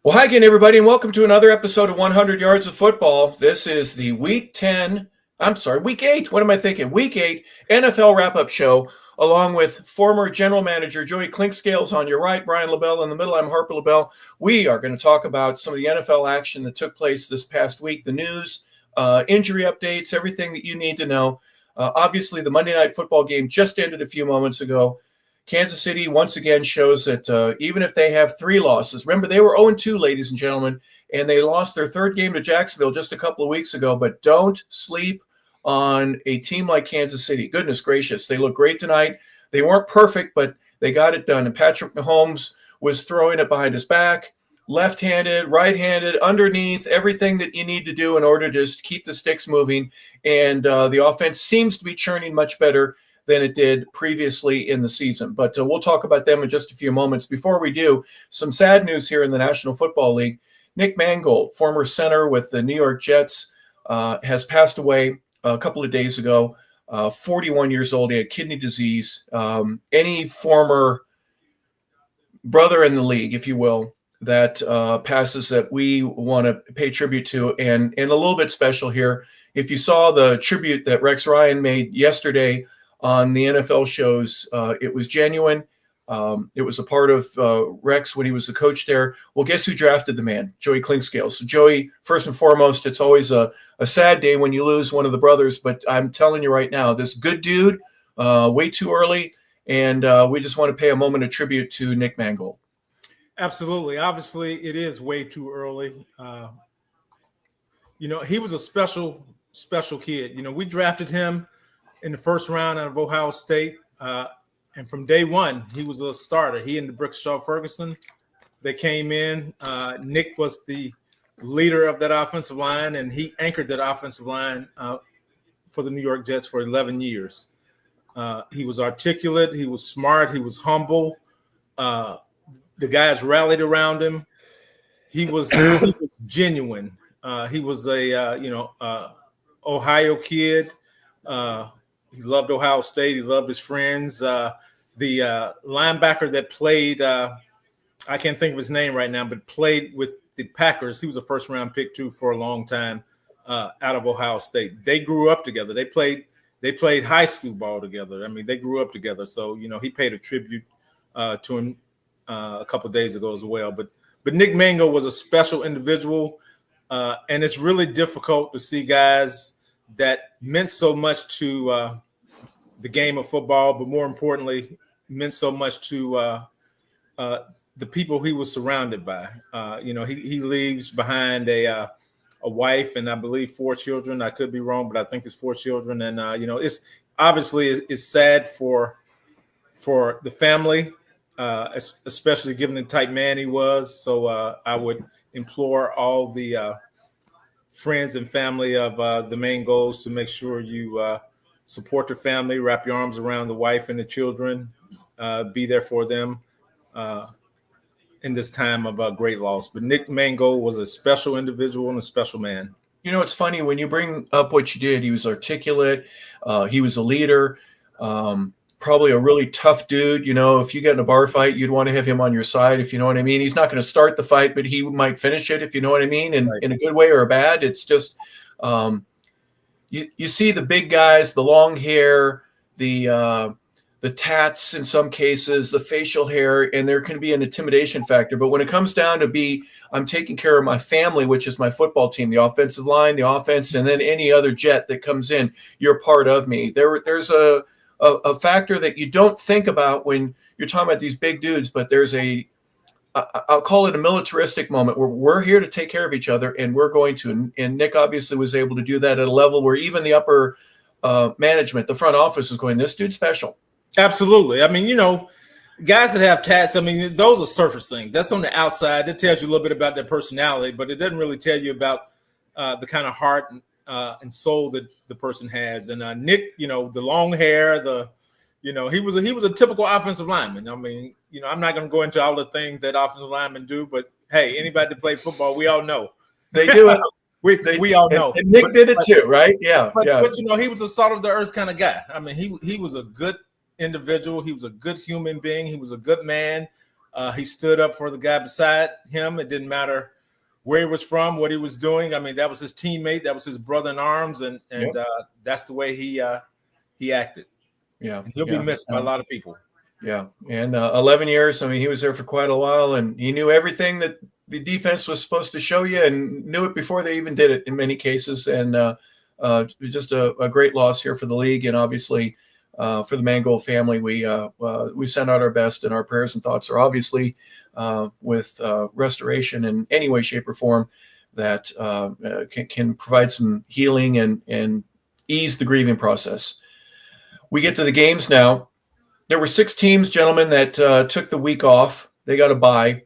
Well, hi again, everybody, and welcome to another episode of 100 Yards of Football. This is the Week 8. What am I thinking? Week 8 NFL wrap-up show, along with former general manager Joey Clinkscales on your right, Brian LeBel in the middle. I'm Harper LeBel. We are going to talk about some of the NFL action that took place this past week, the news, injury updates, everything that you need to know. Obviously, the Monday Night Football game just ended a few moments ago. Kansas City once again shows that even if they have 3 losses, remember they were 0-2, ladies and gentlemen, and they lost their 3rd game to Jacksonville just a couple of weeks ago. But don't sleep on a team like Kansas City. Goodness gracious, they look great tonight. They weren't perfect, but they got it done. And Patrick Mahomes was throwing it behind his back, left-handed, right-handed, underneath, everything that you need to do in order to just keep the sticks moving. And the offense seems to be churning much better than it did previously in the season. But we'll talk about them in just a few moments. Before we do, some sad news here in the National Football League. Nick Mangold, former center with the New York Jets, has passed away a couple of days ago, 41 years old. He had kidney disease. Any former brother in the league, if you will, that passes that we want to pay tribute to. And a little bit special here, if you saw the tribute that Rex Ryan made yesterday on the NFL shows, it was genuine. It was a part of Rex when he was the coach there. Well, guess who drafted the man? Joey Clinkscales. So Joey, first and foremost, it's always a sad day when you lose one of the brothers, but I'm telling you right now, this good dude, way too early, and we just want to pay a moment of tribute to Nick Mangold. Absolutely. Obviously, it is way too early. He was a special kid. We drafted him in the first round out of Ohio State. And from day one, he was a starter. He and the Brickshaw Ferguson, they came in. Nick was the leader of that offensive line, and he anchored that offensive line for the New York Jets for 11 years. He was articulate. He was smart. He was humble. The guys rallied around him. He was genuine. He was a Ohio kid. He loved Ohio State. He loved his friends. The linebacker that played, I can't think of his name right now, but played with the Packers. He was a first-round pick, too, for a long time out of Ohio State. They grew up together. They played high school ball together. I mean, they grew up together. So, he paid a tribute to him a couple of days ago as well. But Nick Mango was a special individual, and it's really difficult to see guys that meant so much to the game of football, but more importantly, meant so much to the people he was surrounded by. He leaves behind a wife and I believe 4 children. I could be wrong, but I think it's 4 children. And it's obviously it's sad for the family, especially given the type man he was. So I would implore all the friends and family of the Mangolds to make sure you support the family, wrap your arms around the wife and the children, be there for them in this time of great loss. But Nick Mangold was a special individual and a special man. It's funny when you bring up what you did. He was articulate. He was a leader. Probably a really tough dude. If you get in a bar fight, you'd want to have him on your side, if you know what I mean. He's not going to start the fight, but he might finish it, if you know what I mean, in a good way or a bad. It's just you see the big guys, the long hair, the tats in some cases, the facial hair, and there can be an intimidation factor. But when it comes down to I'm taking care of my family, which is my football team, the offensive line, the offense, and then any other jet that comes in, you're part of me. There's a factor that you don't think about when you're talking about these big dudes, but there's I'll call it a militaristic moment where we're here to take care of each other, and we're going to. And Nick obviously was able to do that at a level where even the upper management, the front office, is going, this dude's special. Absolutely. I mean, guys that have tats, I mean, those are surface things. That's on the outside. It tells you a little bit about their personality, but it doesn't really tell you about the kind of heart and soul that the person has. And Nick, the long hair, he was a typical offensive lineman. I mean, I'm not going to go into all the things that offensive linemen do, but hey, anybody that played football, we all know they do it. We all know. And Nick did it too, right? Yeah. But he was a salt of the earth kind of guy. I mean, he was a good individual. He was a good human being. He was a good man. He stood up for the guy beside him. It didn't matter where he was from, what he was doing. I mean, that was his teammate. That was his brother in arms. And that's the way he acted. Yeah. And he'll be missed by a lot of people. Yeah. And 11 years, I mean, he was there for quite a while, and he knew everything that the defense was supposed to show you and knew it before they even did it in many cases. And just a great loss here for the league. And obviously for the Mangold family, we send out our best, and our prayers and thoughts are obviously with restoration in any way, shape, or form that can provide some healing and ease the grieving process. We get to the games now. There were 6 teams, gentlemen, that took the week off. They got a bye.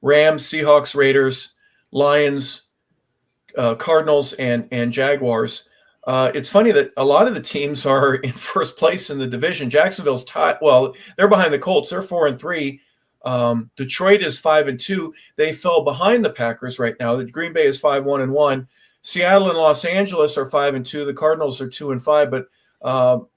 Rams, Seahawks, Raiders, Lions, Cardinals, and Jaguars. It's funny that a lot of the teams are in first place in the division. Jacksonville's tied. Well, they're behind the Colts. They're 4-3. Detroit is 5-2. They fell behind the Packers right now. The Green Bay is 5-1-1. Seattle and Los Angeles are 5-2. The Cardinals are 2-5. But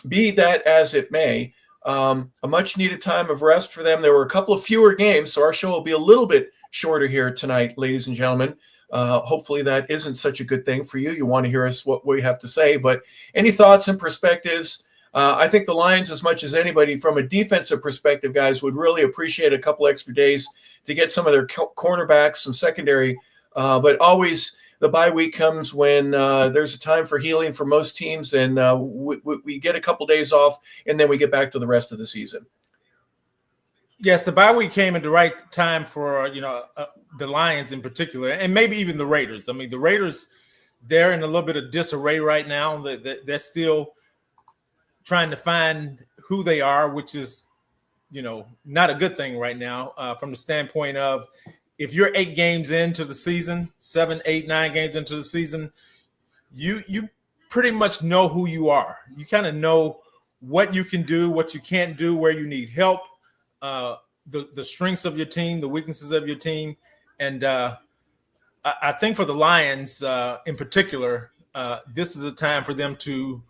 be that as it may, a much needed time of rest for them. There were a couple of fewer games, so our show will be a little bit shorter here tonight, ladies and gentlemen. Hopefully that isn't such a good thing for you. You want to hear us what we have to say. But any thoughts and perspectives? I think the Lions, as much as anybody, from a defensive perspective, guys, would really appreciate a couple extra days to get some of their cornerbacks, some secondary. But always the bye week comes when there's a time for healing for most teams, and we get a couple days off, and then we get back to the rest of the season. Yes, the bye week came at the right time for the Lions in particular, and maybe even the Raiders. I mean, the Raiders, they're in a little bit of disarray right now. They're still trying to find who they are, which is, not a good thing right now from the standpoint of if you're 8 games into the season, 7, 8, 9 games into the season, you pretty much know who you are. You kind of know what you can do, what you can't do, where you need help, the strengths of your team, the weaknesses of your team. And I think for the Lions in particular, this is a time for them to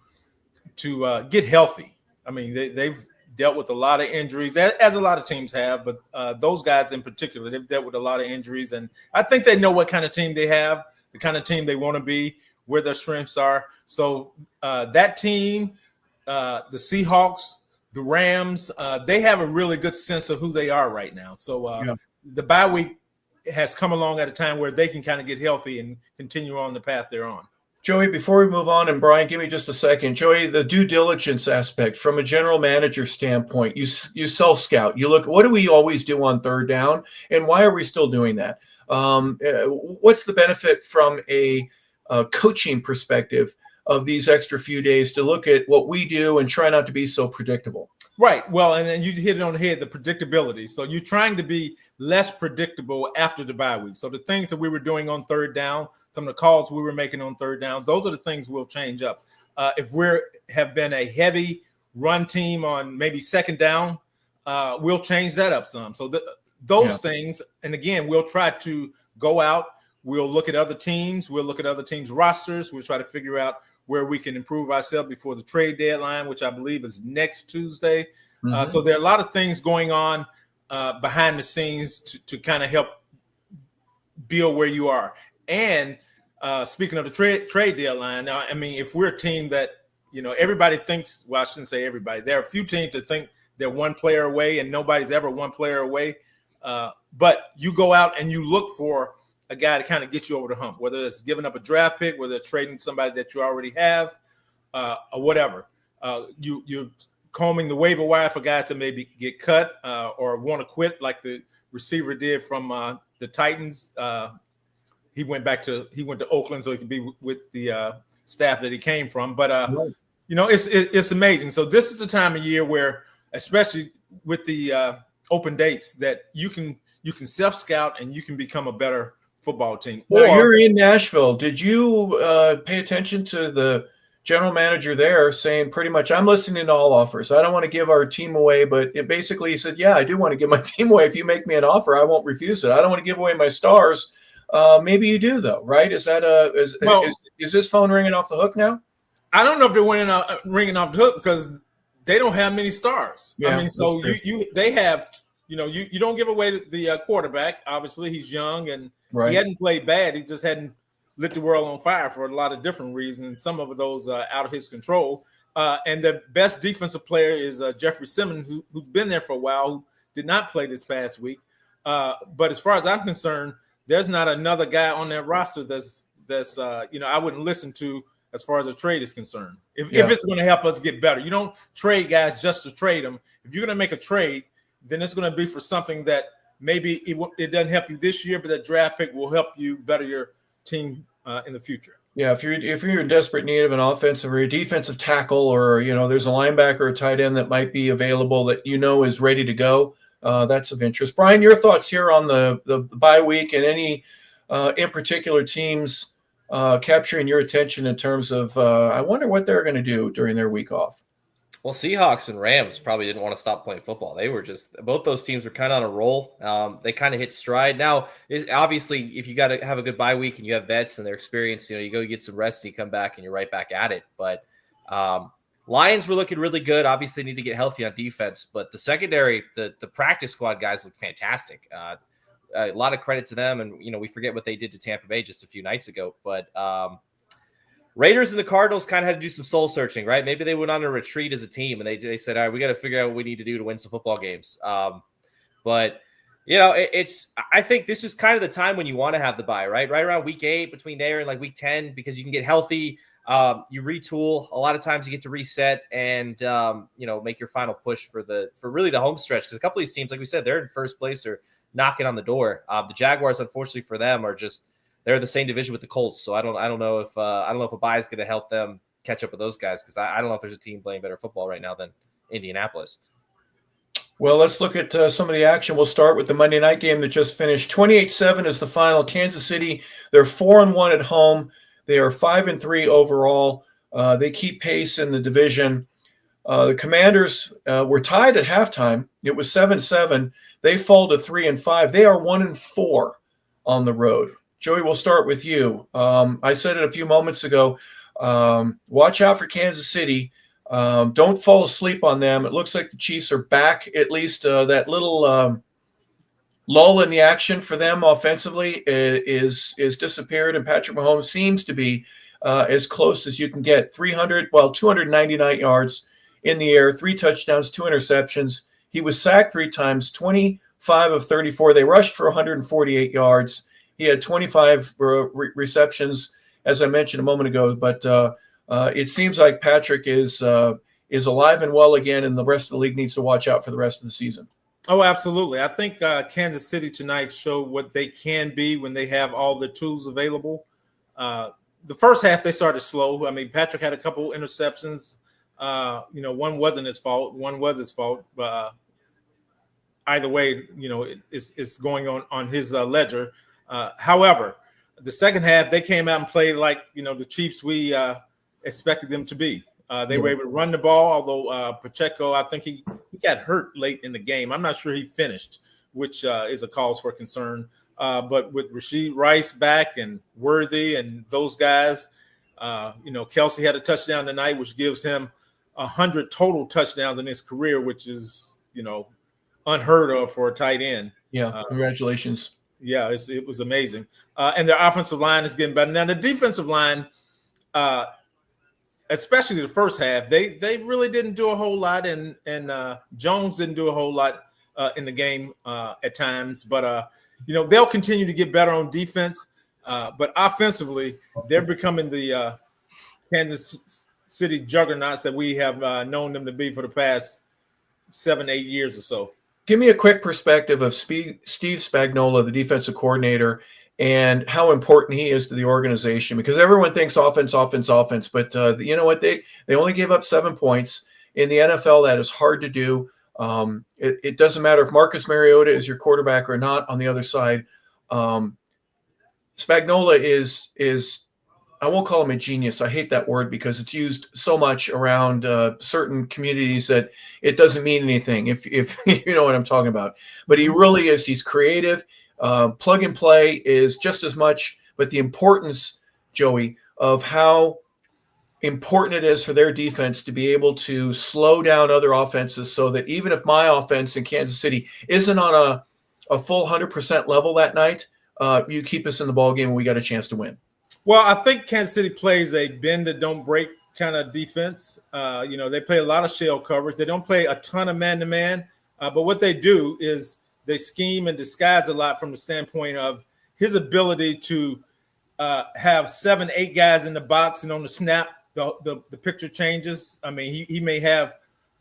get healthy. I mean, they've dealt with a lot of injuries, as a lot of teams have, but those guys in particular, they've dealt with a lot of injuries. And I think they know what kind of team they have, the kind of team they want to be, where their strengths are. So that team, the Seahawks, the Rams, they have a really good sense of who they are right now. So the bye week has come along at a time where they can kind of get healthy and continue on the path they're on. Joey, before we move on, and Brian, give me just a second. Joey, the due diligence aspect from a general manager standpoint, you self-scout. You look, what do we always do on third down, and why are we still doing that? What's the benefit from a coaching perspective of these extra few days to look at what we do and try not to be so predictable? Right. Well, and then you hit it on the head, the predictability. So you're trying to be less predictable after the bye week. So the things that we were doing on third down, some of the calls we were making on third down, those are the things we'll change up. If we have been a heavy run team on maybe second down, we'll change that up some. So those things, and again, we'll try to go out. We'll look at other teams. We'll look at other teams' rosters. We'll try to figure out where we can improve ourselves before the trade deadline, which I believe is next Tuesday. Mm-hmm. So there are a lot of things going on behind the scenes to kind of help build where you are. And speaking of the trade deadline, now, I mean, if we're a team that, everybody thinks, well, I shouldn't say everybody. There are a few teams that think they're one player away, and nobody's ever one player away. But you go out and you look for a guy to kind of get you over the hump, whether it's giving up a draft pick, whether it's trading somebody that you already have, or whatever. You're combing the waiver wire for guys that maybe get cut or want to quit, like the receiver did from the Titans. He went to Oakland so he could be with the staff that he came from. But it's amazing. So this is the time of year where, especially with the open dates, that you can self-scout and you can become a better football team. Now, you're in Nashville. Did you pay attention to the general manager there saying pretty much, I'm listening to all offers. I don't want to give our team away, but it basically he said, yeah, I do want to give my team away. If you make me an offer, I won't refuse it. I don't want to give away my stars. Maybe you do though, right? Is that is this phone ringing off the hook now? I don't know if they're ringing off the hook because they don't have many stars. Yeah, I mean, so they have you don't give away the quarterback. Obviously, he's young and Right. he hadn't played bad. He just hadn't lit the world on fire for a lot of different reasons. Some of those out of his control. And the best defensive player is Jeffrey Simmons, who's been there for a while, who did not play this past week. But as far as I'm concerned, there's not another guy on that roster that's I wouldn't listen to as far as a trade is concerned. If it's going to help us get better, you don't trade guys just to trade them. If you're going to make a trade, then it's going to be for something that maybe it doesn't help you this year, but that draft pick will help you better your team in the future. Yeah, if you're in desperate need of an offensive or a defensive tackle, or there's a linebacker or tight end that might be available that is ready to go, that's of interest. Brian, your thoughts here on the bye week and any in particular teams capturing your attention in terms of I wonder what they're going to do during their week off. Well, Seahawks and Rams probably didn't want to stop playing football. They were both those teams were kind of on a roll. They kind of hit stride. Now, obviously, if you got to have a good bye week and you have vets and they're experienced, you go get some rest, you come back and you're right back at it. But Lions were looking really good. Obviously, they need to get healthy on defense. But the secondary, the practice squad guys look fantastic. A lot of credit to them. And, we forget what they did to Tampa Bay just a few nights ago. But Raiders and the Cardinals kind of had to do some soul searching, right? Maybe they went on a retreat as a team and they said, all right, we got to figure out what we need to do to win some football games. But I think this is kind of the time when you want to have the bye, right? Right around week 8, between there and like week 10, because you can get healthy. You retool. A lot of times you get to reset and, make your final push for really the home stretch. Because a couple of these teams, like we said, they're in first place or knocking on the door. The Jaguars, unfortunately for them, are just, they're the same division with the Colts, so I don't know if a bye is going to help them catch up with those guys, because I don't know if there's a team playing better football right now than Indianapolis. Well, let's look at some of the action. We'll start with the Monday night game that just finished. 28-7 is the final. Kansas City, they're 4-1 at home. They are 5-3 overall. They keep pace in the division. The Commanders were tied at halftime. It was 7-7. They fall to 3-5. They are 1-4 on the road. Joey, we'll start with you. I said it a few moments ago. Watch out for Kansas City. Don't fall asleep on them. It looks like the Chiefs are back. At least that little lull in the action for them offensively is disappeared, and Patrick Mahomes seems to be as close as you can get. 299 yards in the air, 3 touchdowns, 2 interceptions. He was sacked 3 times, 25 of 34. They rushed for 148 yards. He had 25 receptions, as I mentioned a moment ago. But it seems like Patrick is alive and well again, and the rest of the league needs to watch out for the rest of the season. Oh, absolutely. I think Kansas City tonight showed what they can be when they have all the tools available. The first half, they started slow. I mean, Patrick had a couple interceptions. One wasn't his fault. One was his fault. Either way, it's going on his ledger. However, the second half, they came out and played like, the Chiefs we expected them to be. They were able to run the ball, although Pacheco, I think he got hurt late in the game. I'm not sure he finished, which is a cause for concern. But with Rashee Rice back and Worthy and those guys, Kelsey had a touchdown tonight, which gives him 100 total touchdowns in his career, which is, unheard of for a tight end. Yeah, congratulations. Yeah, it was amazing. And their offensive line is getting better. Now, the defensive line, especially the first half, they really didn't do a whole lot, and Jones didn't do a whole lot in the game at times. But, they'll continue to get better on defense. But offensively, they're becoming the Kansas City juggernauts that we have known them to be for the past 7-8 years or so. Give me a quick perspective of Steve Spagnuolo, the defensive coordinator, and how important he is to the organization, because everyone thinks offense, but you know what? They only gave up 7 points. In the NFL, that is hard to do. It doesn't matter if Marcus Mariota is your quarterback or not on the other side. Spagnuolo is I won't call him a genius. I hate that word because it's used so much around certain communities that it doesn't mean anything, if you know what I'm talking about. But he really is. He's creative. Plug and play is just as much, but the importance, Joey, of how important it is for their defense to be able to slow down other offenses so that even if my offense in Kansas City isn't on a full 100% level that night, you keep us in the ball game and we got a chance to win. Well, I think Kansas City plays a bend that don't break kind of defense. They play a lot of shell coverage. They don't play a ton of man-to-man, but what they do is they scheme and disguise a lot from the standpoint of his ability to have 7-8 guys in the box, and on the snap, the picture changes. I mean, he may have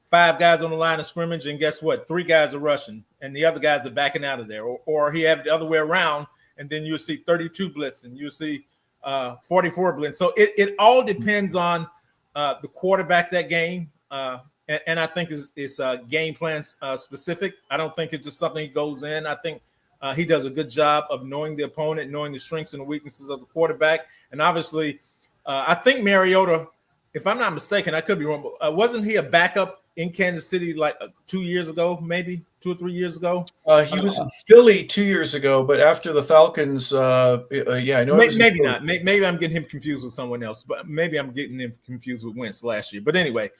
5 guys on the line of scrimmage, and guess what? 3 guys are rushing, and the other guys are backing out of there. Or he have it the other way around, and then you'll see 32 blitz, and you'll see 44 blitz. So it all depends on the quarterback that game, and I think it's game plan specific. I don't think it's just something he goes in. I think he does a good job of knowing the opponent, knowing the strengths and the weaknesses of the quarterback. And obviously, I think Mariota, if I'm not mistaken, I could be wrong, but wasn't he a backup in Kansas City like 2 years ago, maybe 2 or 3 years ago? He was in Philly 2 years ago, but after the Falcons, I know. Maybe not. Maybe I'm getting him confused with someone else, but maybe I'm getting him confused with Wentz last year. But anyway,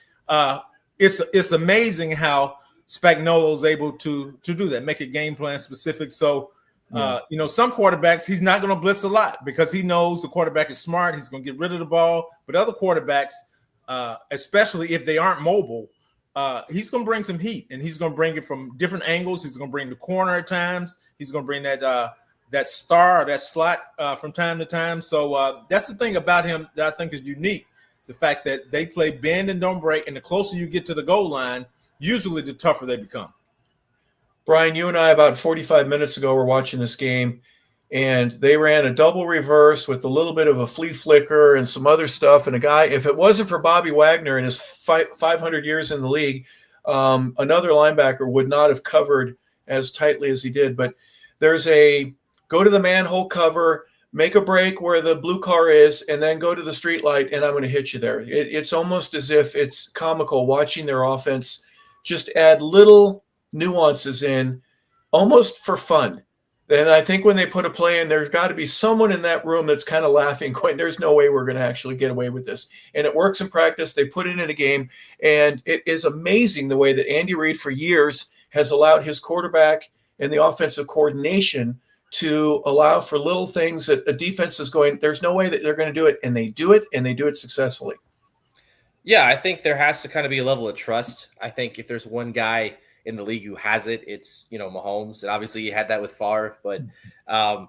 it's amazing how Spagnuolo's able to do that, make a game plan specific. So, some quarterbacks, he's not going to blitz a lot because he knows the quarterback is smart. He's going to get rid of the ball. But other quarterbacks, especially if they aren't mobile, he's going to bring some heat, and he's going to bring it from different angles. He's going to bring the corner at times. He's going to bring that star or that slot from time to time. So that's the thing about him that I think is unique, the fact that they play bend and don't break, and the closer you get to the goal line, usually the tougher they become. Brian, you and I about 45 minutes ago were watching this game, and they ran a double reverse with a little bit of a flea flicker and some other stuff. And a guy, if it wasn't for Bobby Wagner and his 500 years in the league, another linebacker would not have covered as tightly as he did. But there's a go to the manhole cover, make a break where the blue car is, and then go to the street light, and I'm going to hit you there. It's almost as if it's comical watching their offense just add little nuances in almost for fun. And I think when they put a play in, there's got to be someone in that room that's kind of laughing, going, there's no way we're going to actually get away with this. And it works in practice. They put it in a game. And it is amazing the way that Andy Reid for years has allowed his quarterback and the offensive coordination to allow for little things that a defense is going, there's no way that they're going to do it. And they do it, and they do it successfully. Yeah, I think there has to kind of be a level of trust. I think if there's one guy in the league who has it, it's, Mahomes. And obviously you had that with Favre, but I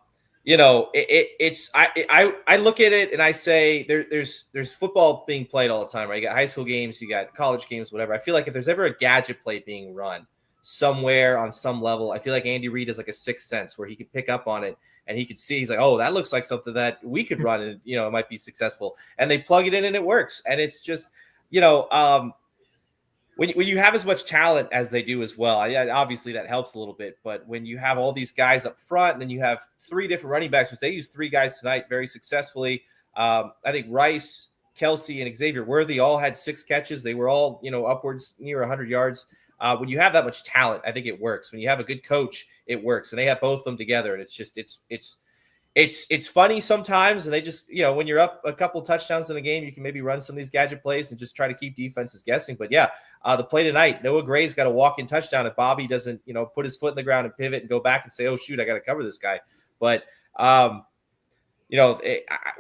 look at it and I say there's football being played all the time, right? You got high school games, you got college games, whatever. I feel like if there's ever a gadget play being run somewhere on some level, I feel like Andy Reid is like a sixth sense where he could pick up on it and he could see, he's like, oh, that looks like something that we could run and, it might be successful. And they plug it in and it works. And it's just, when you have as much talent as they do as well, obviously that helps a little bit. But when you have all these guys up front, and then you have 3 different running backs, which they used 3 guys tonight very successfully. I think Rice, Kelsey, and Xavier Worthy all had 6 catches. They were all, upwards near 100 yards. When you have that much talent, I think it works. When you have a good coach, it works. And they have both of them together. And it's just it's funny sometimes, and they just, when you're up a couple touchdowns in a game, you can maybe run some of these gadget plays and just try to keep defenses guessing. But yeah, the play tonight, Noah Gray's got a walk-in touchdown if Bobby doesn't, put his foot in the ground and pivot and go back and say, oh shoot, I got to cover this guy. But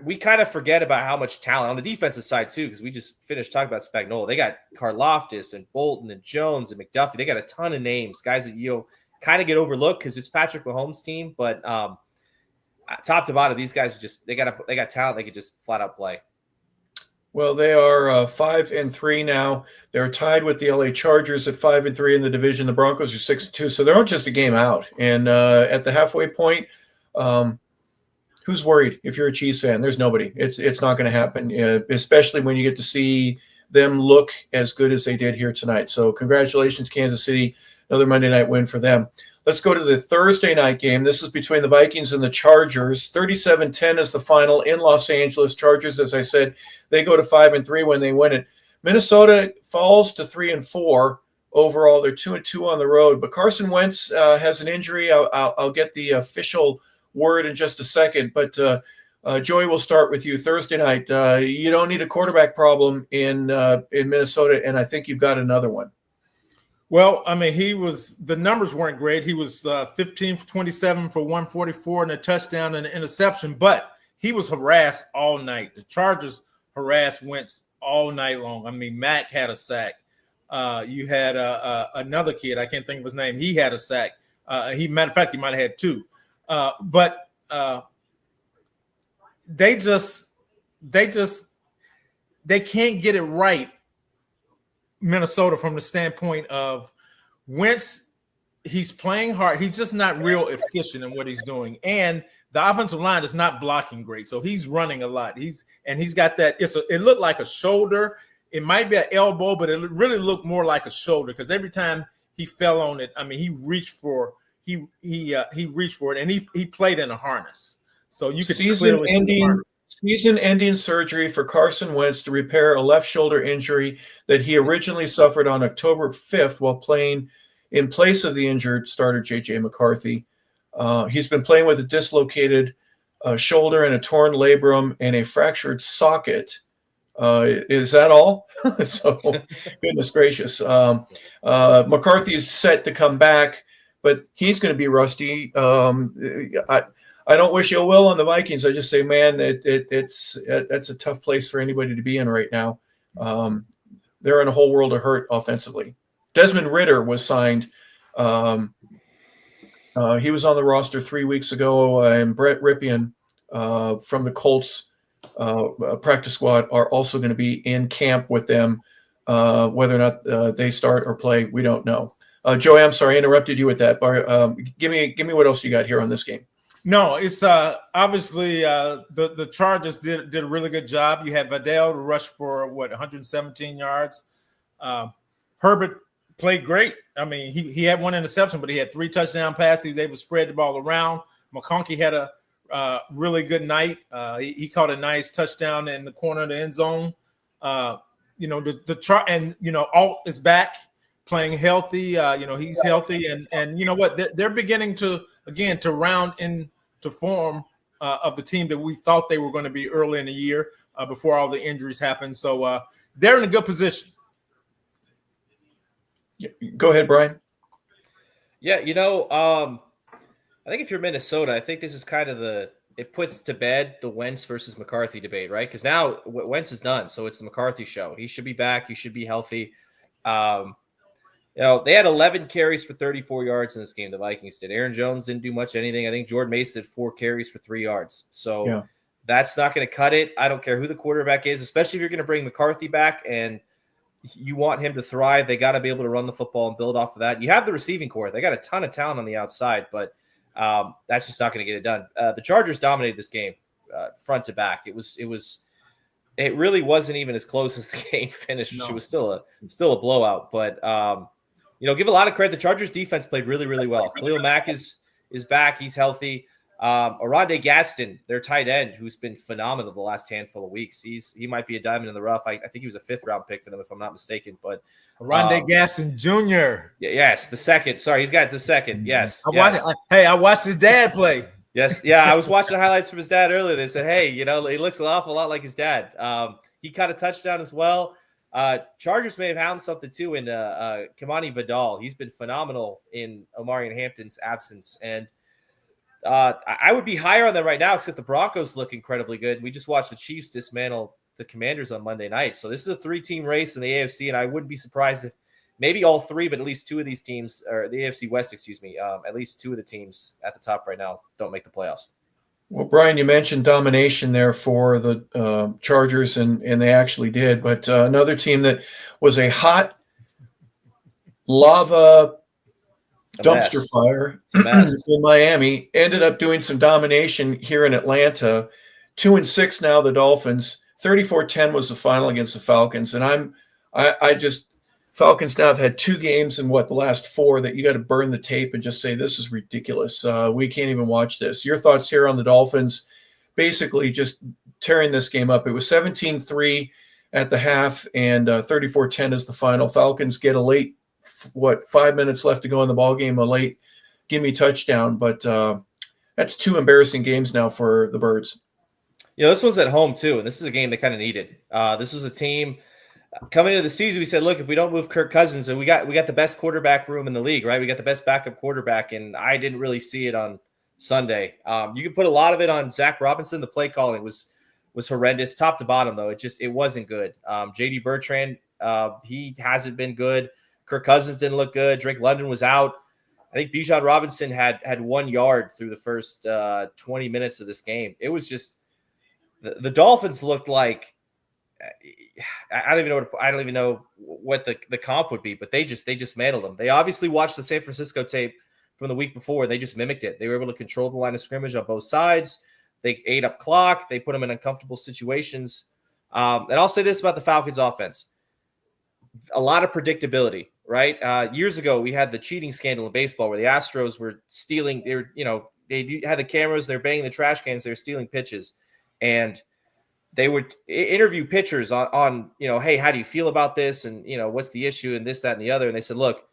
we kind of forget about how much talent on the defensive side too, because we just finished talking about Spagnuolo. They got Karlaftis and Bolton and Jones and McDuffie. They got a ton of names, guys that kind of get overlooked because it's Patrick Mahomes' team, but top to bottom, these guys they got talent. They could just flat out play. Well, they are 5-3 now. They're tied with the LA Chargers at 5-3 in the division. The Broncos are 6-2, so they're just a game out. And at the halfway point, who's worried? If you're a Chiefs fan, there's nobody. It's not going to happen, especially when you get to see them look as good as they did here tonight. So congratulations, Kansas City. Another Monday night win for them. Let's go to the Thursday night game. This is between the Vikings and the Chargers. 37-10 is the final in Los Angeles. Chargers, as I said, they go to 5-3 when they win it. Minnesota falls to 3-4 overall. They're 2-2 on the road. But Carson Wentz has an injury. I'll get the official word in just a second. But Joey, we'll start with you. Thursday night, you don't need a quarterback problem in Minnesota, and I think you've got another one. Well, I mean, the numbers weren't great. He was 15 for 27 for 144 and a touchdown and an interception, but he was harassed all night. The Chargers harassed Wentz all night long. I mean, Mack had a sack. You had another kid, I can't think of his name. He had a sack. Matter of fact, he might have had two. But they can't get it right, Minnesota, from the standpoint of Wentz. He's playing hard. He's just not real efficient in what he's doing, and the offensive line is not blocking great. So he's running a lot. He's got that. It looked like a shoulder. It might be an elbow, but it really looked more like a shoulder because every time he fell on it, I mean, he reached for it, and he played in a harness. So you could season-ending surgery for Carson Wentz to repair a left shoulder injury that he originally suffered on October 5th while playing in place of the injured starter J.J. McCarthy. He's been playing with a dislocated shoulder and a torn labrum and a fractured socket. Is that all? So, goodness gracious. McCarthy is set to come back, but he's going to be rusty. I don't wish ill will on the Vikings. I just say, man, that's a tough place for anybody to be in right now. They're in a whole world of hurt offensively. Desmond Ridder was signed. He was on the roster 3 weeks ago, and Brett Ripien from the Colts practice squad are also going to be in camp with them. Whether or not they start or play, we don't know. Joey, I'm sorry, I interrupted you with that. Give me what else you got here on this game. No, it's obviously the Chargers did a really good job. You had Vidal to rush for 117 yards. Herbert played great. I mean, he had one interception, but he had 3 touchdown passes. He was able to spread the ball around. McConkey had a really good night. He caught a nice touchdown in the corner of the end zone. The chart, and Alt is back playing healthy. He's healthy, and you know what? They're beginning to round into form of the team that we thought they were going to be early in the year before all the injuries happened. So they're in a good position. Go ahead, Brian. Yeah, I think if you're Minnesota, I think this is kind of it puts to bed the Wentz versus McCarthy debate, right? Because now Wentz is done, so it's the McCarthy show. He should be back. He should be healthy. They had 11 carries for 34 yards in this game. The Vikings did. Aaron Jones didn't do much anything. I think Jordan Mason did 4 carries for 3 yards. So That's not going to cut it. I don't care who the quarterback is, especially if you're going to bring McCarthy back and you want him to thrive. They got to be able to run the football and build off of that. You have the receiving core. They got a ton of talent on the outside, but that's just not going to get it done. The Chargers dominated this game front to back. It really wasn't even as close as the game finished. No. It was still a blowout, but give a lot of credit. The Chargers defense played really, really well. Khalil Mack is back. He's healthy. Oronde Gaston, their tight end, who's been phenomenal the last handful of weeks. He might be a diamond in the rough. I think he was a 5th round pick for them, if I'm not mistaken. But Oronde Gaston Jr. Yes, the second. Sorry, he's got the second. Yes. I watched his dad play. Yes. Yeah, I was watching highlights from his dad earlier. They said, hey, he looks an awful lot like his dad. He caught a touchdown as well. Chargers may have found something too in Kamani Vidal. He's been phenomenal in Omarion Hampton's absence. And I would be higher on them right now, except the Broncos look incredibly good. We just watched the Chiefs dismantle the Commanders on Monday night. So this is a 3-team race in the AFC, and I wouldn't be surprised if maybe all 3, but at least 2 of these teams, or the AFC West, at least 2 of the teams at the top right now don't make the playoffs. Well, Brian, you mentioned domination there for the Chargers, and they actually did. But another team that was a hot lava dumpster fire in Miami ended up doing some domination here in Atlanta. 2-6 now, the Dolphins. 34-10 was the final against the Falcons. And Falcons now have had 2 games in the last 4 that you got to burn the tape and just say, this is ridiculous. We can't even watch this. Your thoughts here on the Dolphins basically just tearing this game up. It was 17-3 at the half and 34-10 is the final. Falcons get a late, 5 minutes left to go in the ball game, a late gimme touchdown. But that's 2 embarrassing games now for the Birds. This one's at home too, and this is a game they kind of needed. This was a team coming into the season. We said, look, if we don't move Kirk Cousins, and we got the best quarterback room in the league, right? We got the best backup quarterback, and I didn't really see it on Sunday. You can put a lot of it on Zach Robinson. The play calling was horrendous, top to bottom, though. It wasn't good. J.D. Bertrand, he hasn't been good. Kirk Cousins didn't look good. Drake London was out. I think Bijan Robinson had 1 yard through the first 20 minutes of this game. It was just the Dolphins looked like I don't even know what the comp would be, but they just mantled them. They obviously watched the San Francisco tape from the week before. They just mimicked it. They were able to control the line of scrimmage on both sides. They ate up clock. They put them in uncomfortable situations. And I'll say this about the Falcons offense. A lot of predictability, right? Years ago, we had the cheating scandal in baseball where the Astros were stealing. They had the cameras. They're banging the trash cans. They're stealing pitches. And they would interview pitchers on, hey, how do you feel about this? And, what's the issue and this, that, and the other. And they said, look,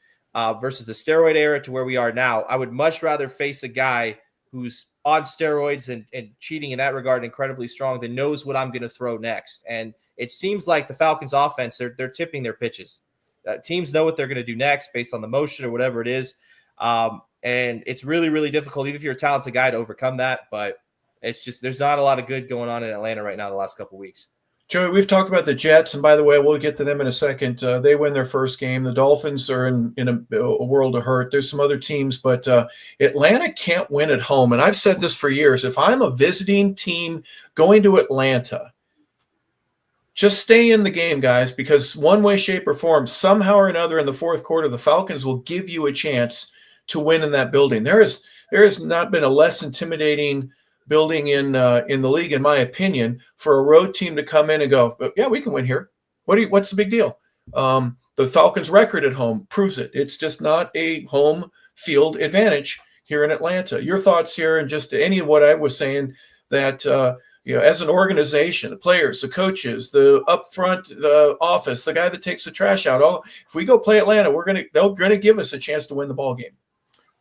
versus the steroid era to where we are now, I would much rather face a guy who's on steroids and cheating in that regard incredibly strong than knows what I'm going to throw next. And it seems like the Falcons offense, they're tipping their pitches. Teams know what they're going to do next based on the motion or whatever it is. And it's really, really difficult, even if you're a talented guy, to overcome that. But it's just there's not a lot of good going on in Atlanta right now the last couple of weeks. Joey, we've talked about the Jets, and by the way, we'll get to them in a second. They win their first game. The Dolphins are in a world of hurt. There's some other teams, but Atlanta can't win at home. And I've said this for years. If I'm a visiting team going to Atlanta, just stay in the game, guys, because one way, shape, or form, somehow or another in the fourth quarter, the Falcons will give you a chance to win in that building. There has not been a less intimidating building in the league, in my opinion, for a road team to come in and go, yeah, we can win here. What's the big deal? The Falcons' record at home proves it. It's just not a home field advantage here in Atlanta. Your thoughts here, and just any of what I was saying, that as an organization, the players, the coaches, the upfront office, the guy that takes the trash out, if we go play Atlanta, they're gonna give us a chance to win the ball game.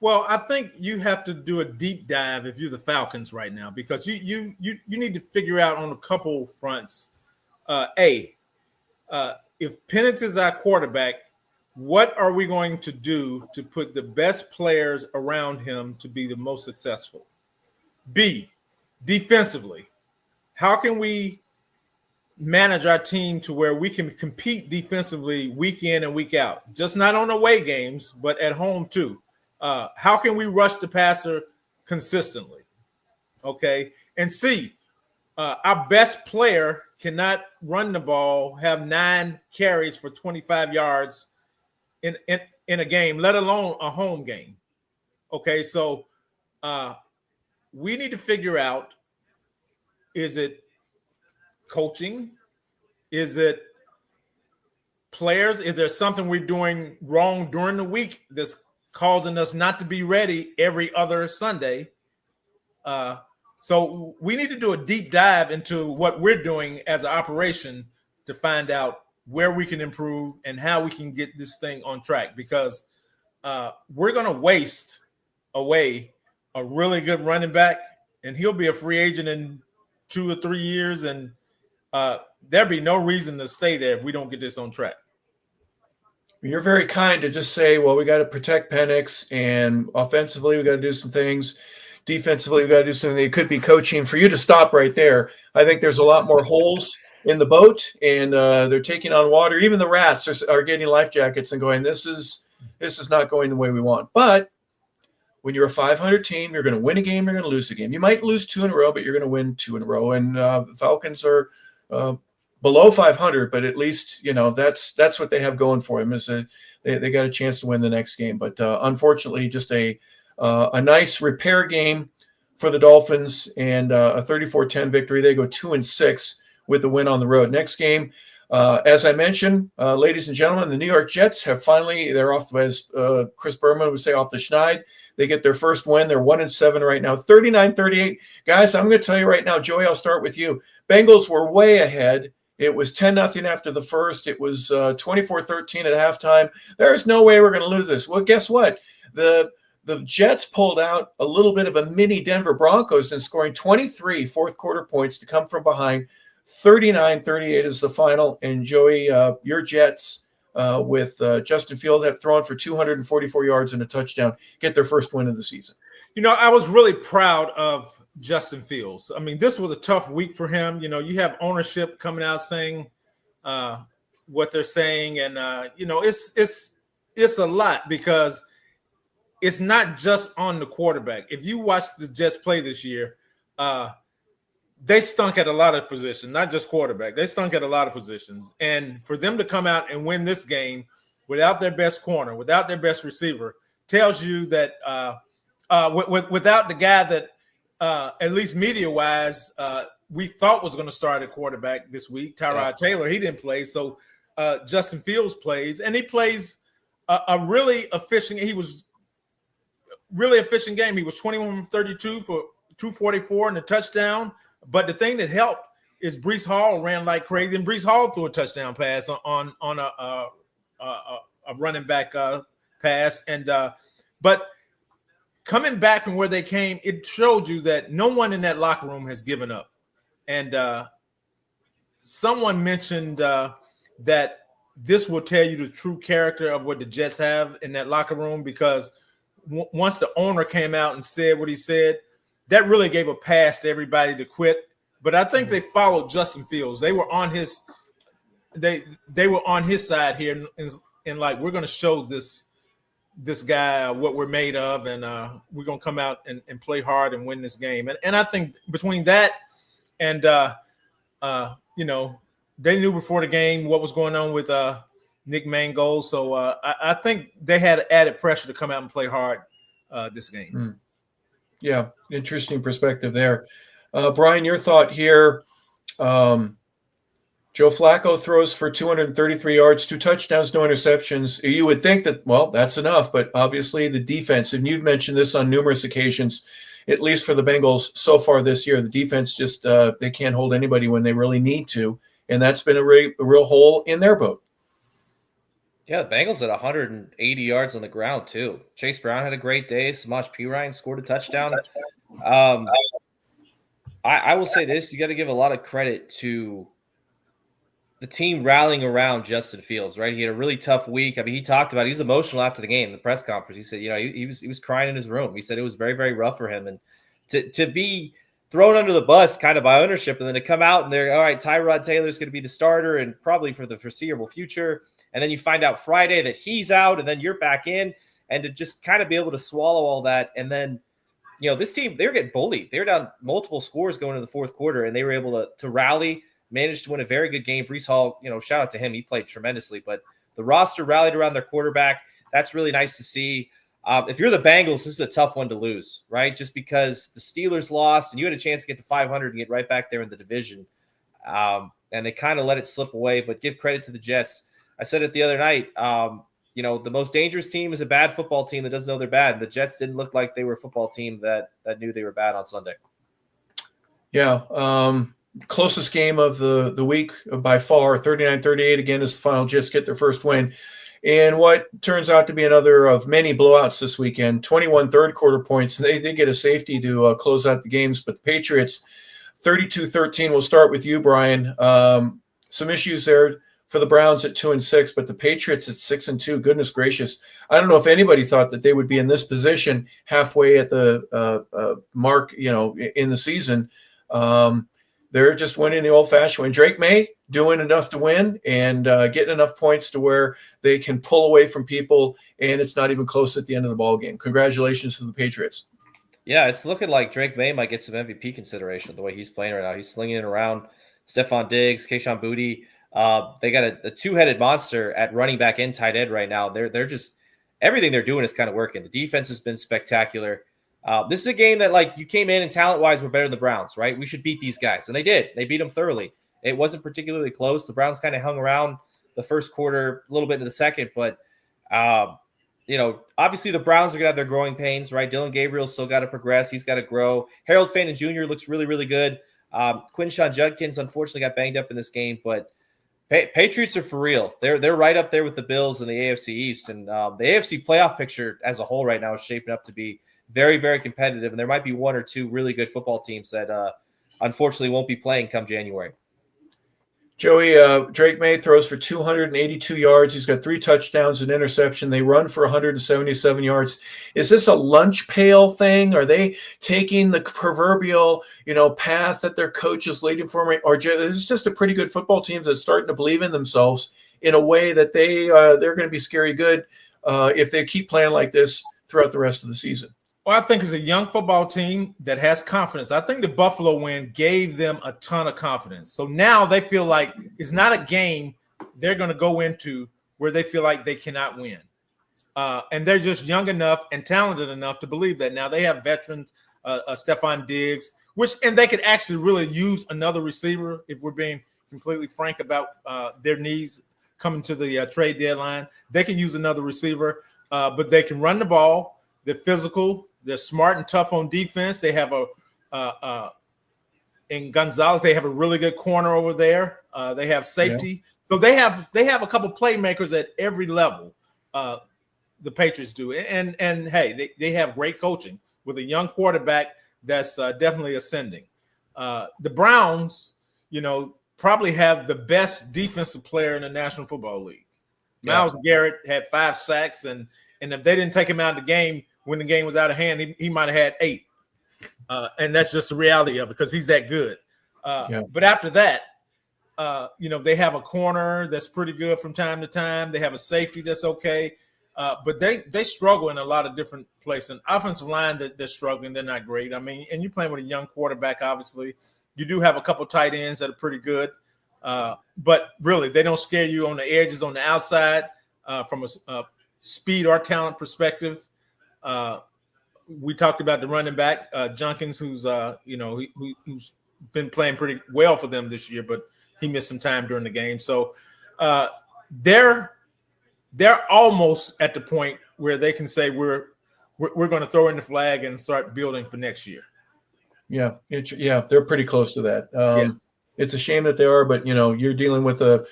Well, I think you have to do a deep dive if you're the Falcons right now, because you need to figure out on a couple fronts. If Penix is our quarterback, what are we going to do to put the best players around him to be the most successful? B, defensively, how can we manage our team to where we can compete defensively week in and week out, just not on away games, but at home too? How can we rush the passer consistently? Okay. And C, our best player cannot run the ball, have 9 carries for 25 yards in a game, let alone a home game. Okay. So we need to figure out, is it coaching? Is it players? Is there something we're doing wrong during the week that's causing us not to be ready every other Sunday? So we need to do a deep dive into what we're doing as an operation to find out where we can improve and how we can get this thing on track, because we're going to waste away a really good running back, and he'll be a free agent in 2 or 3 years, and there'll be no reason to stay there if we don't get this on track. You're very kind to just say, well, we got to protect Penix, and offensively we got to do some things. Defensively, we got to do something. It could be coaching. For you to stop right there, I think there's a lot more holes in the boat, and they're taking on water. Even the rats are getting life jackets and going, this is not going the way we want. But when you're a 500 team, you're going to win a game, you're going to lose a game. You might lose 2 in a row, but you're going to win 2 in a row. And the Falcons are below 500, but at least that's what they have going for them, is that they got a chance to win the next game. But unfortunately, just a nice repair game for the Dolphins, and a 34-10 victory. They go 2-6 with the win on the road. Next game, as I mentioned, ladies and gentlemen, the New York Jets have they're off, as Chris Berman would say, off the schneid. They get their first win. They're 1-7 right now, 39-38. Guys, I'm going to tell you right now, Joey, I'll start with you. Bengals were way ahead. It was 10-0 after the first. It was 24-13 at halftime. There's no way we're going to lose this. Well, guess what? The the Jets pulled out a little bit of a mini Denver Broncos and scoring 23 fourth quarter points to come from behind. 39-38 is the final. And Joey, your Jets with Justin Fields have thrown for 244 yards and a touchdown, get their first win of the season. I was really proud of Justin Fields. I mean, this was a tough week for him. You have ownership coming out saying what they're saying, and it's a lot because it's not just on the quarterback. If you watch the Jets play this year, they stunk at a lot of positions, not just quarterback. They stunk at a lot of positions. And for them to come out and win this game without their best corner, without their best receiver, tells you that without the guy that, at least media-wise, we thought was going to start at quarterback this week, Tyrod Taylor, he didn't play. So Justin Fields plays, and he plays a really efficient – he was really efficient game. He was 21 for 32 for 244 and a touchdown. But the thing that helped is Breece Hall ran like crazy, and Breece Hall threw a touchdown pass on a running back pass. And but coming back from where they came, it showed you that no one in that locker room has given up. And someone mentioned that this will tell you the true character of what the Jets have in that locker room, because once the owner came out and said what he said, that really gave a pass to everybody to quit. But I think they followed Justin Fields. They were on his they were on his side here, and like, we're going to show this guy what we're made of, and we're going to come out and play hard and win this game. And I think between that and they knew before the game what was going on with Nick Mangold. So I think they had added pressure to come out and play hard this game. Yeah, interesting perspective there. Brian, your thought here. Joe Flacco throws for 233 yards, 2 touchdowns, no interceptions. You would think that, well, that's enough, but obviously the defense, and you've mentioned this on numerous occasions, at least for the Bengals so far this year, the defense just they can't hold anybody when they really need to, and that's been a real hole in their boat. Yeah, the Bengals had 180 yards on the ground, too. Chase Brown had a great day. Samaje Perine scored a touchdown. I will say this. You got to give a lot of credit to the team rallying around Justin Fields, right? He had a really tough week. I mean, he talked about it. He was emotional after the game, the press conference. He said, he was crying in his room. He said it was very, very rough for him. And to be thrown under the bus kind of by ownership, and then to come out and they're, all right, Tyrod Taylor's going to be the starter and probably for the foreseeable future. And then you find out Friday that he's out, and then you're back in, and to just kind of be able to swallow all that. And then, this team, they were getting bullied. They were down multiple scores going into the fourth quarter, and they were able to rally, managed to win a very good game. Breece Hall, shout out to him. He played tremendously, but the roster rallied around their quarterback. That's really nice to see. If you're the Bengals, this is a tough one to lose, right? Just because the Steelers lost, and you had a chance to get to 500 and get right back there in the division. And they kind of let it slip away, but give credit to the Jets. I said it the other night, the most dangerous team is a bad football team that doesn't know they're bad. And the Jets didn't look like they were a football team that knew they were bad on Sunday. Yeah. Closest game of the week by far, 39-38 again is the final. Jets get their first win. And what turns out to be another of many blowouts this weekend, 21 third quarter points. They get a safety to close out the games, but the Patriots, 32-13. We'll start with you, Brian. Some issues there for the Browns at 2-6, but the Patriots at 6-2. Goodness gracious. I don't know if anybody thought that they would be in this position halfway at the mark, in the season. They're just winning the old-fashioned way. Drake May doing enough to win and getting enough points to where they can pull away from people, and it's not even close at the end of the ball game. Congratulations to the Patriots. Yeah, it's looking like Drake May might get some MVP consideration the way he's playing right now. He's slinging it around. Stephon Diggs, Kayshon Boutte. They got a two-headed monster at running back and tight end right now. They're just everything they're doing is kind of working. The defense has been spectacular. This is a game that, you came in and talent-wise were better than the Browns, right? We should beat these guys, and they did. They beat them thoroughly. It wasn't particularly close. The Browns kind of hung around the first quarter, a little bit into the second, but obviously the Browns are gonna have their growing pains, right? Dylan Gabriel's still got to progress. He's got to grow. Harold Fannin Jr. looks really, really good. Quinshawn Judkins unfortunately got banged up in this game, but Patriots are for real. They're right up there with the Bills and the AFC East, and the AFC playoff picture as a whole right now is shaping up to be very, very competitive. And there might be one or two really good football teams that unfortunately won't be playing come January. Joey, Drake May throws for 282 yards. He's got 3 touchdowns and interception. They run for 177 yards. Is this a lunch pail thing? Are they taking the proverbial, path that their coach is leading for them? Or is this just a pretty good football team that's starting to believe in themselves in a way that they're going to be scary good if they keep playing like this throughout the rest of the season? Well, I think it's a young football team that has confidence. I think the Buffalo win gave them a ton of confidence. So now they feel like it's not a game they're going to go into where they feel like they cannot win. And they're just young enough and talented enough to believe that. Now they have veterans, Stephon Diggs, and they could actually really use another receiver if we're being completely frank about their needs coming to the trade deadline. They can use another receiver, but they can run the ball. They're physical. They're smart and tough on defense. They have in Gonzalez, they have a really good corner over there. They have safety. Yeah. So they have a couple playmakers at every level. The Patriots do. And hey, they have great coaching with a young quarterback that's definitely ascending. The Browns, probably have the best defensive player in the National Football League. Yeah. Myles Garrett had 5 sacks, and if they didn't take him out of the game when the game was out of hand, he might have had 8. And that's just the reality of it because he's that good. But after that, they have a corner that's pretty good from time to time. They have a safety that's okay. But they struggle in a lot of different places. And offensive line, they're struggling. They're not great. I mean, and you're playing with a young quarterback, obviously. You do have a couple tight ends that are pretty good. But really, they don't scare you on the edges, on the outside from a speed or talent perspective. We talked about the running back, Junkins, who's been playing pretty well for them this year, but he missed some time during the game. So they're almost at the point where they can say we're going to throw in the flag and start building for next year. Yeah, they're pretty close to that. Yes. It's a shame that they are, but you're dealing with a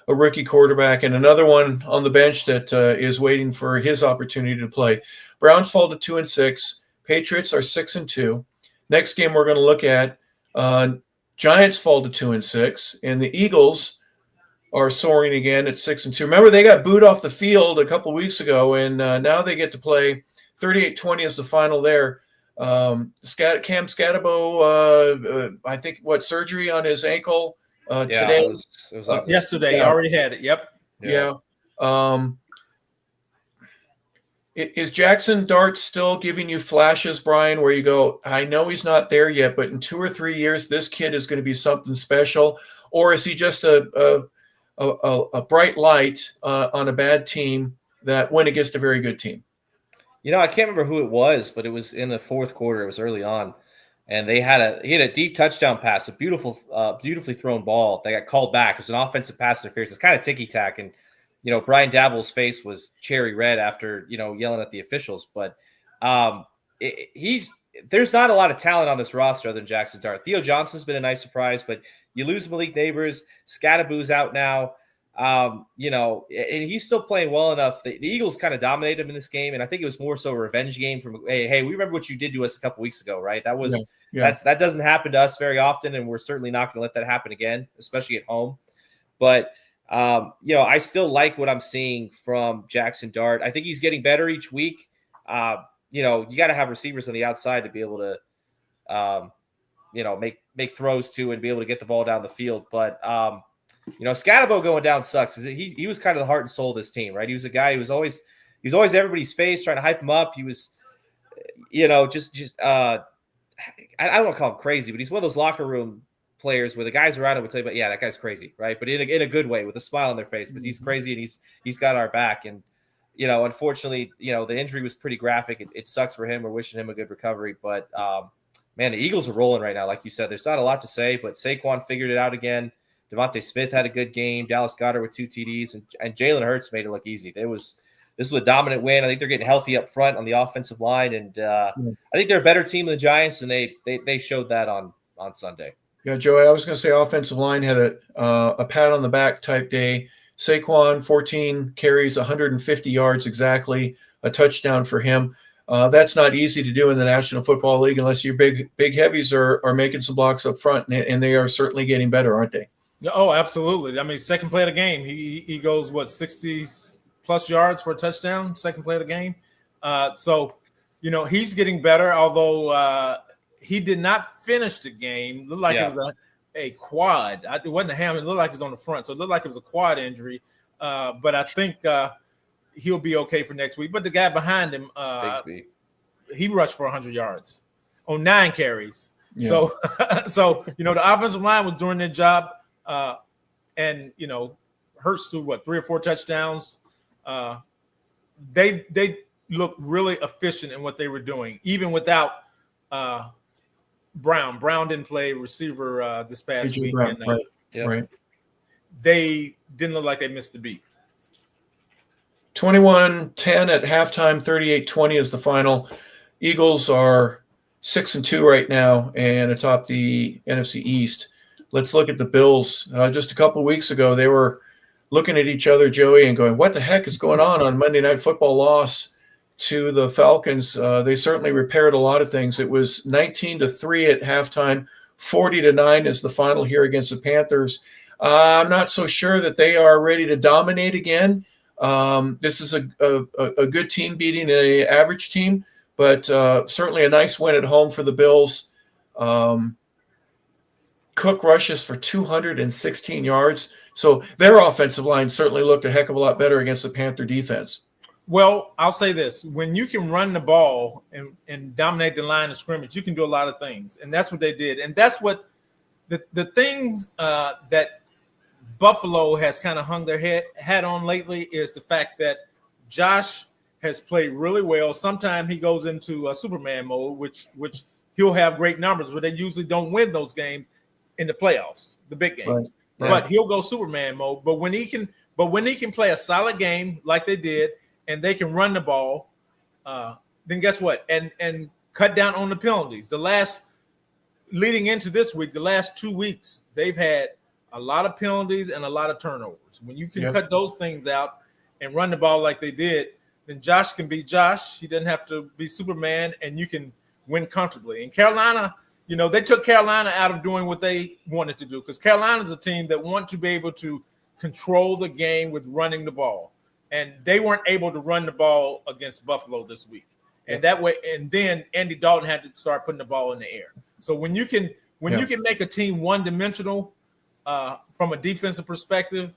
rookie quarterback and another one on the bench that is waiting for his opportunity to play. Browns fall to 2-6. Patriots are 6-2. Next game we're going to look at, Giants fall to 2-6, and the Eagles are soaring again at 6-2. Remember, they got booed off the field a couple weeks ago, and now they get to play 38-20 as the final there. Cam Scatabo, I think, surgery on his ankle today? It was yesterday. He already had it. Yep. Yeah. Is Jackson Dart still giving you flashes, Brian, where you go, I know he's not there yet, but in 2 or 3 years, this kid is going to be something special? Or is he just a bright light on a bad team that went against a very good team? I can't remember who it was, but it was in the fourth quarter. It was early on. And he had a deep touchdown pass, a beautifully thrown ball that got called back. It was an offensive pass interference. It's kind of ticky-tack. And, Brian Daboll's face was cherry red after, yelling at the officials. But there's not a lot of talent on this roster other than Jackson Dart. Theo Johnson's been a nice surprise, but you lose Malik Neighbors. Scattaboo's out now. And he's still playing well enough. The Eagles kind of dominated him in this game, and I think it was more so a revenge game from, hey, we remember what you did to us a couple weeks ago, right? That was that doesn't happen to us very often, and we're certainly not going to let that happen again, especially at home. But I still like what I'm seeing from Jackson Dart. I think he's getting better each week. You got to have receivers on the outside to be able to, make throws to and be able to get the ball down the field. But Scatabo going down sucks. He was kind of the heart and soul of this team, right? He was a guy who was always everybody's face, trying to hype him up. He was, I don't want to call him crazy, but he's one of those locker room players where the guys around him would say, but yeah, that guy's crazy, right? But in a good way, with a smile on their face, because he's crazy and he's got our back. And unfortunately, the injury was pretty graphic. It sucks for him. We're wishing him a good recovery, but man, the Eagles are rolling right now. Like you said, there's not a lot to say, but Saquon figured it out again. Devontae Smith had a good game. Dallas Goedert with 2 TDs, and Jalen Hurts made it look easy. This was a dominant win. I think they're getting healthy up front on the offensive line, and I think they're a better team than the Giants, and they showed that on Sunday. Yeah, Joey, I was going to say offensive line had a pat on the back type day. Saquon, 14 carries, 150 yards exactly, a touchdown for him. That's not easy to do in the National Football League unless your big heavies are making some blocks up front, and they are certainly getting better, aren't they? Oh, absolutely. I mean, second play of the game, he goes, 60 plus yards for a touchdown, second play of the game. So, he's getting better, although he did not finish the game. Looked like it was a quad. It wasn't a hammy. It looked like it was on the front. So it looked like it was a quad injury. But I think he'll be okay for next week. But the guy behind him, he rushed for 100 yards on 9 carries. Yeah. So the offensive line was doing their job. And Hurts threw 3 or 4 touchdowns. They looked really efficient in what they were doing, even without Brown. Brown didn't play receiver this past week. Brown, right. They didn't look like they missed a beat. 21-10 at halftime, 38-20 is the final. Eagles are 6-2 right now and atop the NFC East. Let's look at the Bills. Just a couple of weeks ago, they were looking at each other, Joey, and going, what the heck is going on Monday Night Football loss to the Falcons? They certainly repaired a lot of things. It was 19-3 at halftime, 40-9 is the final here against the Panthers. I'm not so sure that they are ready to dominate again. This is a good team beating an average team, but certainly a nice win at home for the Bills. Cook rushes for 216 yards. So their offensive line certainly looked a heck of a lot better against the Panther defense. Well, I'll say this. When you can run the ball and dominate the line of scrimmage, you can do a lot of things. And that's what they did. And that's what the things that Buffalo has kind of hung their hat on lately is the fact that Josh has played really well. Sometimes he goes into Superman mode, which he'll have great numbers, but they usually don't win those games in the playoffs, the big games. Right. But he'll go Superman mode. But when he can play a solid game like they did, and they can run the ball, then guess what? And cut down on the penalties. Leading into this week, the last 2 weeks, they've had a lot of penalties and a lot of turnovers. When you can cut those things out and run the ball like they did, then Josh can be Josh. He doesn't have to be Superman, and you can win comfortably. And Carolina, they took Carolina out of doing what they wanted to do, because Carolina's a team that want to be able to control the game with running the ball. And they weren't able to run the ball against Buffalo this week. And that way, and then Andy Dalton had to start putting the ball in the air. So when you can make a team one-dimensional from a defensive perspective,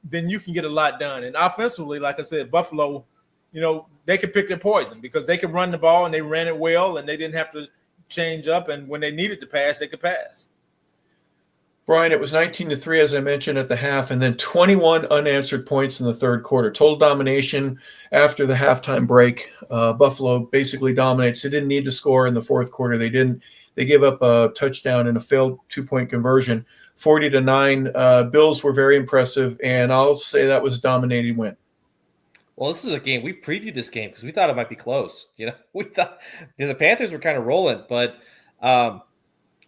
then you can get a lot done. And offensively, like I said, Buffalo, they could pick their poison because they could run the ball, and they ran it well, and they didn't have to change up. And when they needed to pass, they could pass. Brian, it was 19-3, as I mentioned, at the half, and then 21 unanswered points in the third quarter. Total domination after the halftime break. Buffalo basically dominates. They didn't need to score in the fourth quarter. They didn't. They gave up a touchdown and a failed 2-point conversion. 40-9. Bills were very impressive, and I'll say that was a dominating win. Well, this is a game. We previewed this game because we thought it might be close. We thought the Panthers were kind of rolling, but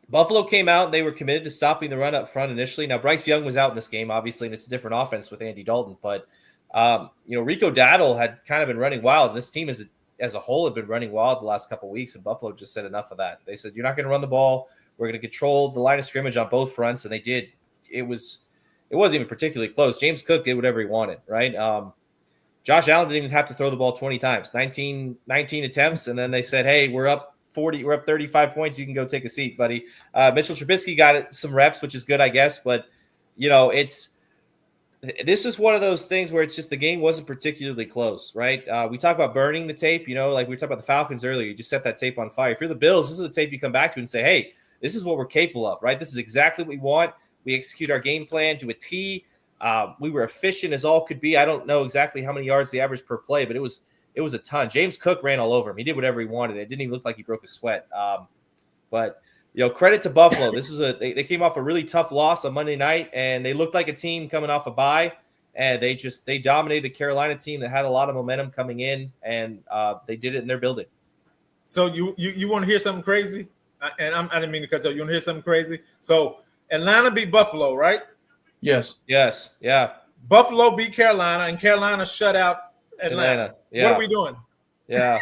Buffalo came out and they were committed to stopping the run up front initially. Now, Bryce Young was out in this game, obviously, and it's a different offense with Andy Dalton. But, Rico Dowdle had kind of been running wild. And this team as a whole had been running wild the last couple of weeks, and Buffalo just said enough of that. They said, you're not going to run the ball. We're going to control the line of scrimmage on both fronts, and they did. It wasn't even particularly close. James Cook did whatever he wanted, right? Josh Allen didn't even have to throw the ball 20 times, 19 attempts, and then they said, hey, we're up 40, we're up 35 points. You can go take a seat, buddy. Mitchell Trubisky got some reps, which is good, I guess. But, this is one of those things where it's just the game wasn't particularly close, right? We talk about burning the tape, like we talked about the Falcons earlier. You just set that tape on fire. If you're the Bills, this is the tape you come back to and say, hey, this is what we're capable of, right? This is exactly what we want. We execute our game plan to a T. We were efficient as all could be. I don't know exactly how many yards the average per play, but it was a ton. James Cook ran all over him. He did whatever he wanted. It didn't even look like he broke a sweat. But credit to Buffalo. This is they came off a really tough loss on Monday night, and they looked like a team coming off a bye, and they dominated a Carolina team that had a lot of momentum coming in, and they did it in their building. So you want to hear something crazy? I didn't mean to cut you. You want to hear something crazy? So Atlanta beat Buffalo, right? Yes. Yes. Yeah. Buffalo beat Carolina, and Carolina shut out Atlanta. Yeah. What are we doing? Yeah.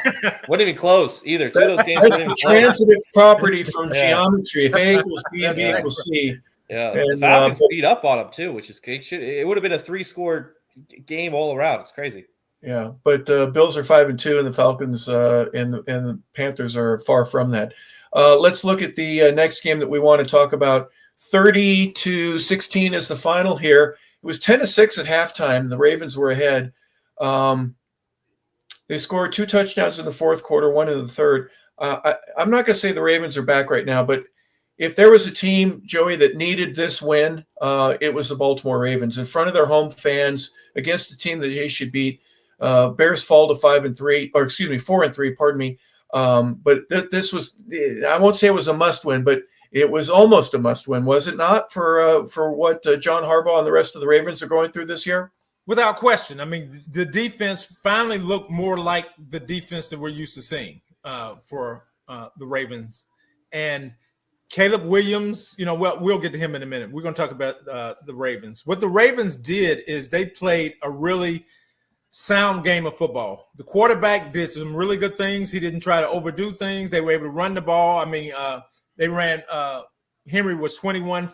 Wasn't even close either. Two of those games That's weren't even the close. transitive property from Yeah. geometry. If A equals B and B That's equals C. Yeah. And, The Falcons beat up on them too, which is it would have been a 3-score game all around. It's crazy. Yeah, but Bills are 5-2, and the Falcons and the Panthers are far from that. Let's look at the next game that we want to talk about. 30-16 is the final here. It was 10-6 at halftime. The Ravens were ahead. They scored 2 touchdowns in the fourth quarter, 1 in the third. I'm not going to say the Ravens are back right now, but if there was a team, Joey, that needed this win, it was the Baltimore Ravens in front of their home fans against a team that they should beat. Bears fall to 5-3, or excuse me, 4-3. Pardon me. But this was, I won't say it was a must-win, but it was almost a must-win, was it not? For what John Harbaugh and the rest of the Ravens are going through this year. Without question. I mean, the defense finally looked more like the defense that we're used to seeing for the Ravens. And Caleb Williams, we'll get to him in a minute. We're going to talk about the Ravens. What the Ravens did is they played a really sound game of football. The quarterback did some really good things. He didn't try to overdo things. They were able to run the ball. I mean, they ran Henry was 21,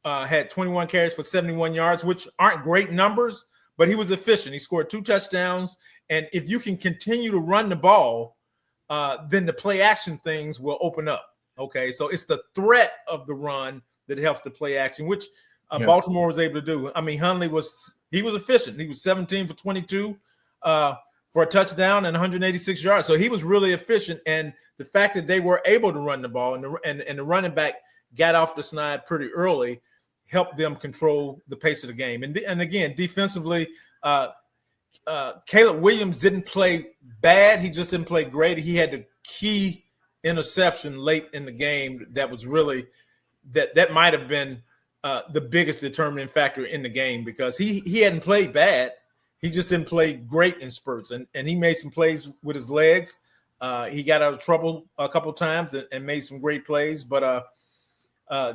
had 21 carries for 71 yards, which aren't great numbers, but he was efficient. He scored 2 touchdowns. And if you can continue to run the ball, then the play action things will open up. Okay, so it's the threat of the run that helps the play action, which Baltimore was able to do. I mean, Hundley was efficient. He was 17 for 22 for a touchdown and 186 yards. So he was really efficient. And the fact that they were able to run the ball and the running back got off the snide pretty early helped them control the pace of the game. And again, defensively, Caleb Williams didn't play bad. He just didn't play great. He had the key interception late in the game that was really that might have been the biggest determining factor in the game, because he hadn't played bad. He just didn't play great in spurts, and he made some plays with his legs. He got out of trouble a couple of times and made some great plays. But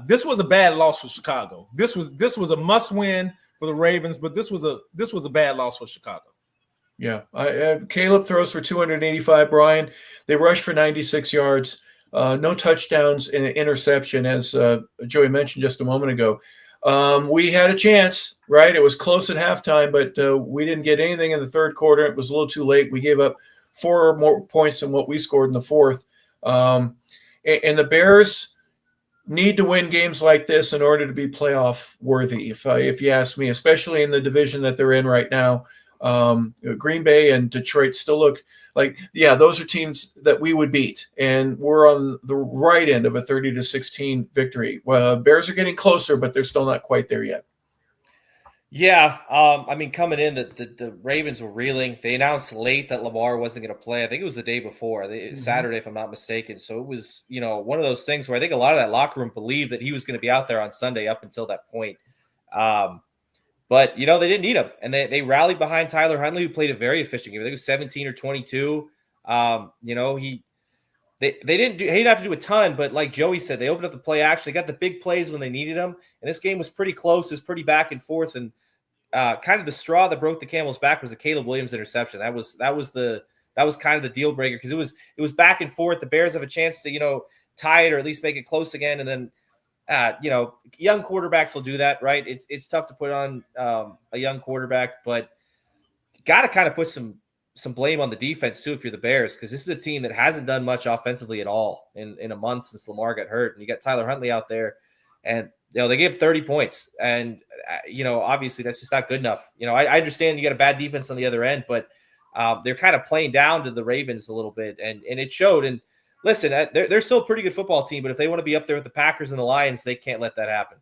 this was a bad loss for Chicago. This was a must win for the Ravens, but this was a bad loss for Chicago. Yeah, Caleb throws for 285. Brian, they rushed for 96 yards, no touchdowns and an interception, as Joey mentioned just a moment ago. We had a chance, right? It was close at halftime, but we didn't get anything in the third quarter. It was a little too late. We gave up 4 more points than what we scored in the fourth. And the Bears need to win games like this in order to be playoff worthy, if you ask me, especially in the division that they're in right now. Green Bay and Detroit still look like, those are teams that we would beat, and we're on the right end of a 30-16 victory. Bears are getting closer, but they're still not quite there yet. Yeah, I mean, coming in, the Ravens were reeling. They announced late that Lamar wasn't going to play. I think it was the day before, Saturday, if I'm not mistaken. So it was, one of those things where I think a lot of that locker room believed that he was going to be out there on Sunday up until that point. But, they didn't need him. And they rallied behind Tyler Huntley, who played a very efficient game. I think it was 17 or 22. He didn't have to do a ton, but like Joey said, they opened up the play action. They got the big plays when they needed them. And this game was pretty close. It was pretty back and forth. And kind of the straw that broke the camel's back was the Caleb Williams interception. That was kind of the deal breaker, because it was back and forth. The Bears have a chance to, tie it or at least make it close again. And then, young quarterbacks will do that, right? It's tough to put on a young quarterback, but got to kind of put some blame on the defense too if you're the Bears, because this is a team that hasn't done much offensively at all in a month since Lamar got hurt. And you got Tyler Huntley out there, and they gave 30 points, and obviously that's just not good enough. I understand you got a bad defense on the other end, but they're kind of playing down to the Ravens a little bit, and it showed. And listen, they're still a pretty good football team, but if they want to be up there with the Packers and the Lions, they can't let that happen.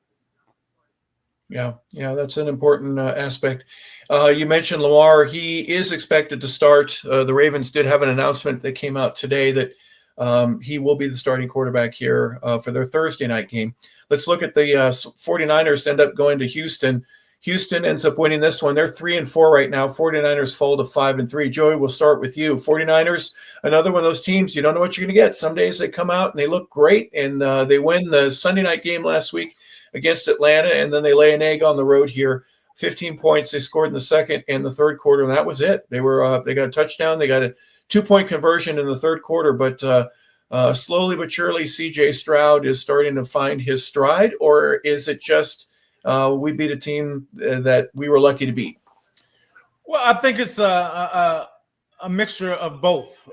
Yeah, that's an important aspect. You mentioned Lamar. He is expected to start. The Ravens did have an announcement that came out today that he will be the starting quarterback here for their Thursday night game. Let's look at the 49ers end up going to Houston. Houston ends up winning this one. They're 3-4 right now. 49ers fall to 5-3. Joey, we'll start with you. 49ers, another one of those teams, you don't know what you're going to get. Some days they come out and they look great, and they win the Sunday night game last week against Atlanta, and then they lay an egg on the road here. 15 points they scored in the second and the third quarter, and that was it. They got a touchdown. They got a 2-point conversion in the third quarter, but slowly but surely, C.J. Stroud is starting to find his stride, or is it just we beat a team that we were lucky to beat? Well, I think it's a mixture of both.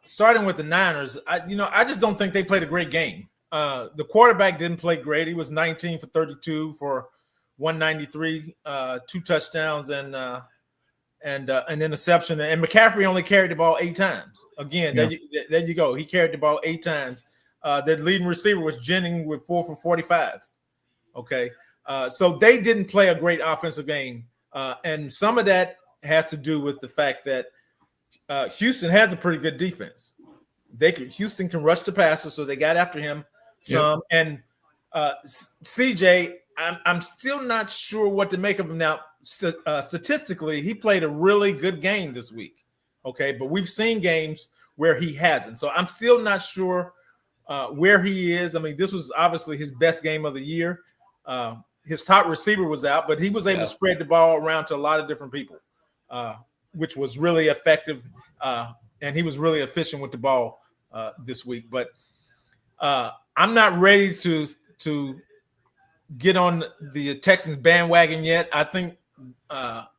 Starting with the Niners, I just don't think they played a great game. The quarterback didn't play great. He was 19 for 32 for 193, 2 touchdowns and an interception. And McCaffrey only carried the ball 8 times. Again, there you go. He carried the ball 8 times. Their leading receiver was Jennings with 4 for 45. Okay. So they didn't play a great offensive game. And some of that has to do with the fact that Houston has a pretty good defense. Houston can rush the passer, so they got after him some. Yep. And CJ, I'm still not sure what to make of him now. Statistically, he played a really good game this week. Okay, but we've seen games where he hasn't. So I'm still not sure where he is. I mean, this was obviously his best game of the year. His top receiver was out, but he was able to spread the ball around to a lot of different people, which was really effective. And he was really efficient with the ball this week. But I'm not ready to get on the Texans bandwagon yet. I think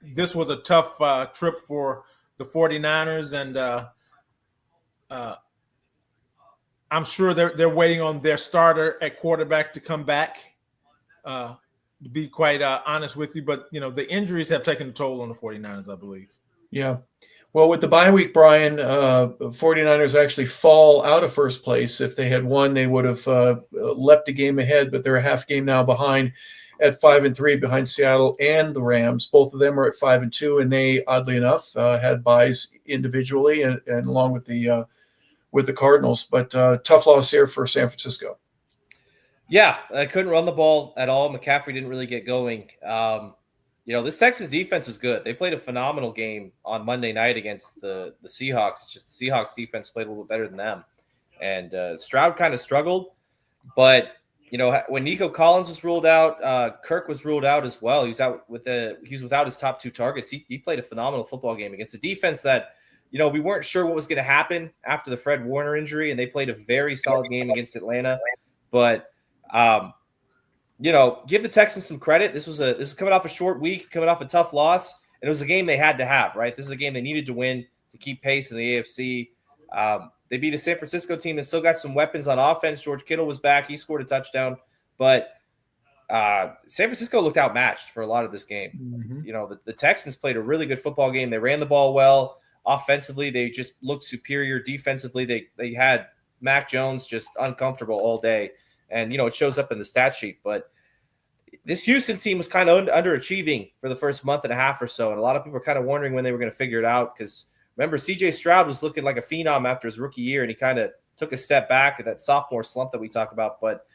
this was a tough trip for the 49ers, and I'm sure they're waiting on their starter at quarterback to come back, to be quite honest with you. But, the injuries have taken a toll on the 49ers, I believe. Yeah. Well, with the bye week, Brian, 49ers actually fall out of first place. If they had won, they would have leapt a game ahead, but they're a half game now behind at 5-3 behind Seattle and the Rams. Both of them are at 5-2, and they, oddly enough, had byes individually and along with the Cardinals. But tough loss here for San Francisco. Yeah, I couldn't run the ball at all. McCaffrey didn't really get going. This Texans defense is good. They played a phenomenal game on Monday night against the Seahawks. It's just the Seahawks defense played a little bit better than them. And Stroud kind of struggled. But, when Nico Collins was ruled out, Kirk was ruled out as well. He was without his top 2 targets. He played a phenomenal football game against a defense that, we weren't sure what was going to happen after the Fred Warner injury, and they played a very solid game against Atlanta. But give the Texans some credit. This is coming off a short week, coming off a tough loss, and it was a game they had to have, right? This is a game they needed to win to keep pace in the AFC. They beat a San Francisco team that still got some weapons on offense. George Kittle was back. He scored a touchdown. But San Francisco looked outmatched for a lot of this game. Mm-hmm. The Texans played a really good football game. They ran the ball well. Offensively, they just looked superior. Defensively, they had Mac Jones just uncomfortable all day. And, it shows up in the stat sheet. But this Houston team was kind of underachieving for the first month and a half or so. And a lot of people were kind of wondering when they were going to figure it out. Because, remember, C.J. Stroud was looking like a phenom after his rookie year. And he kind of took a step back at that sophomore slump that we talk about. But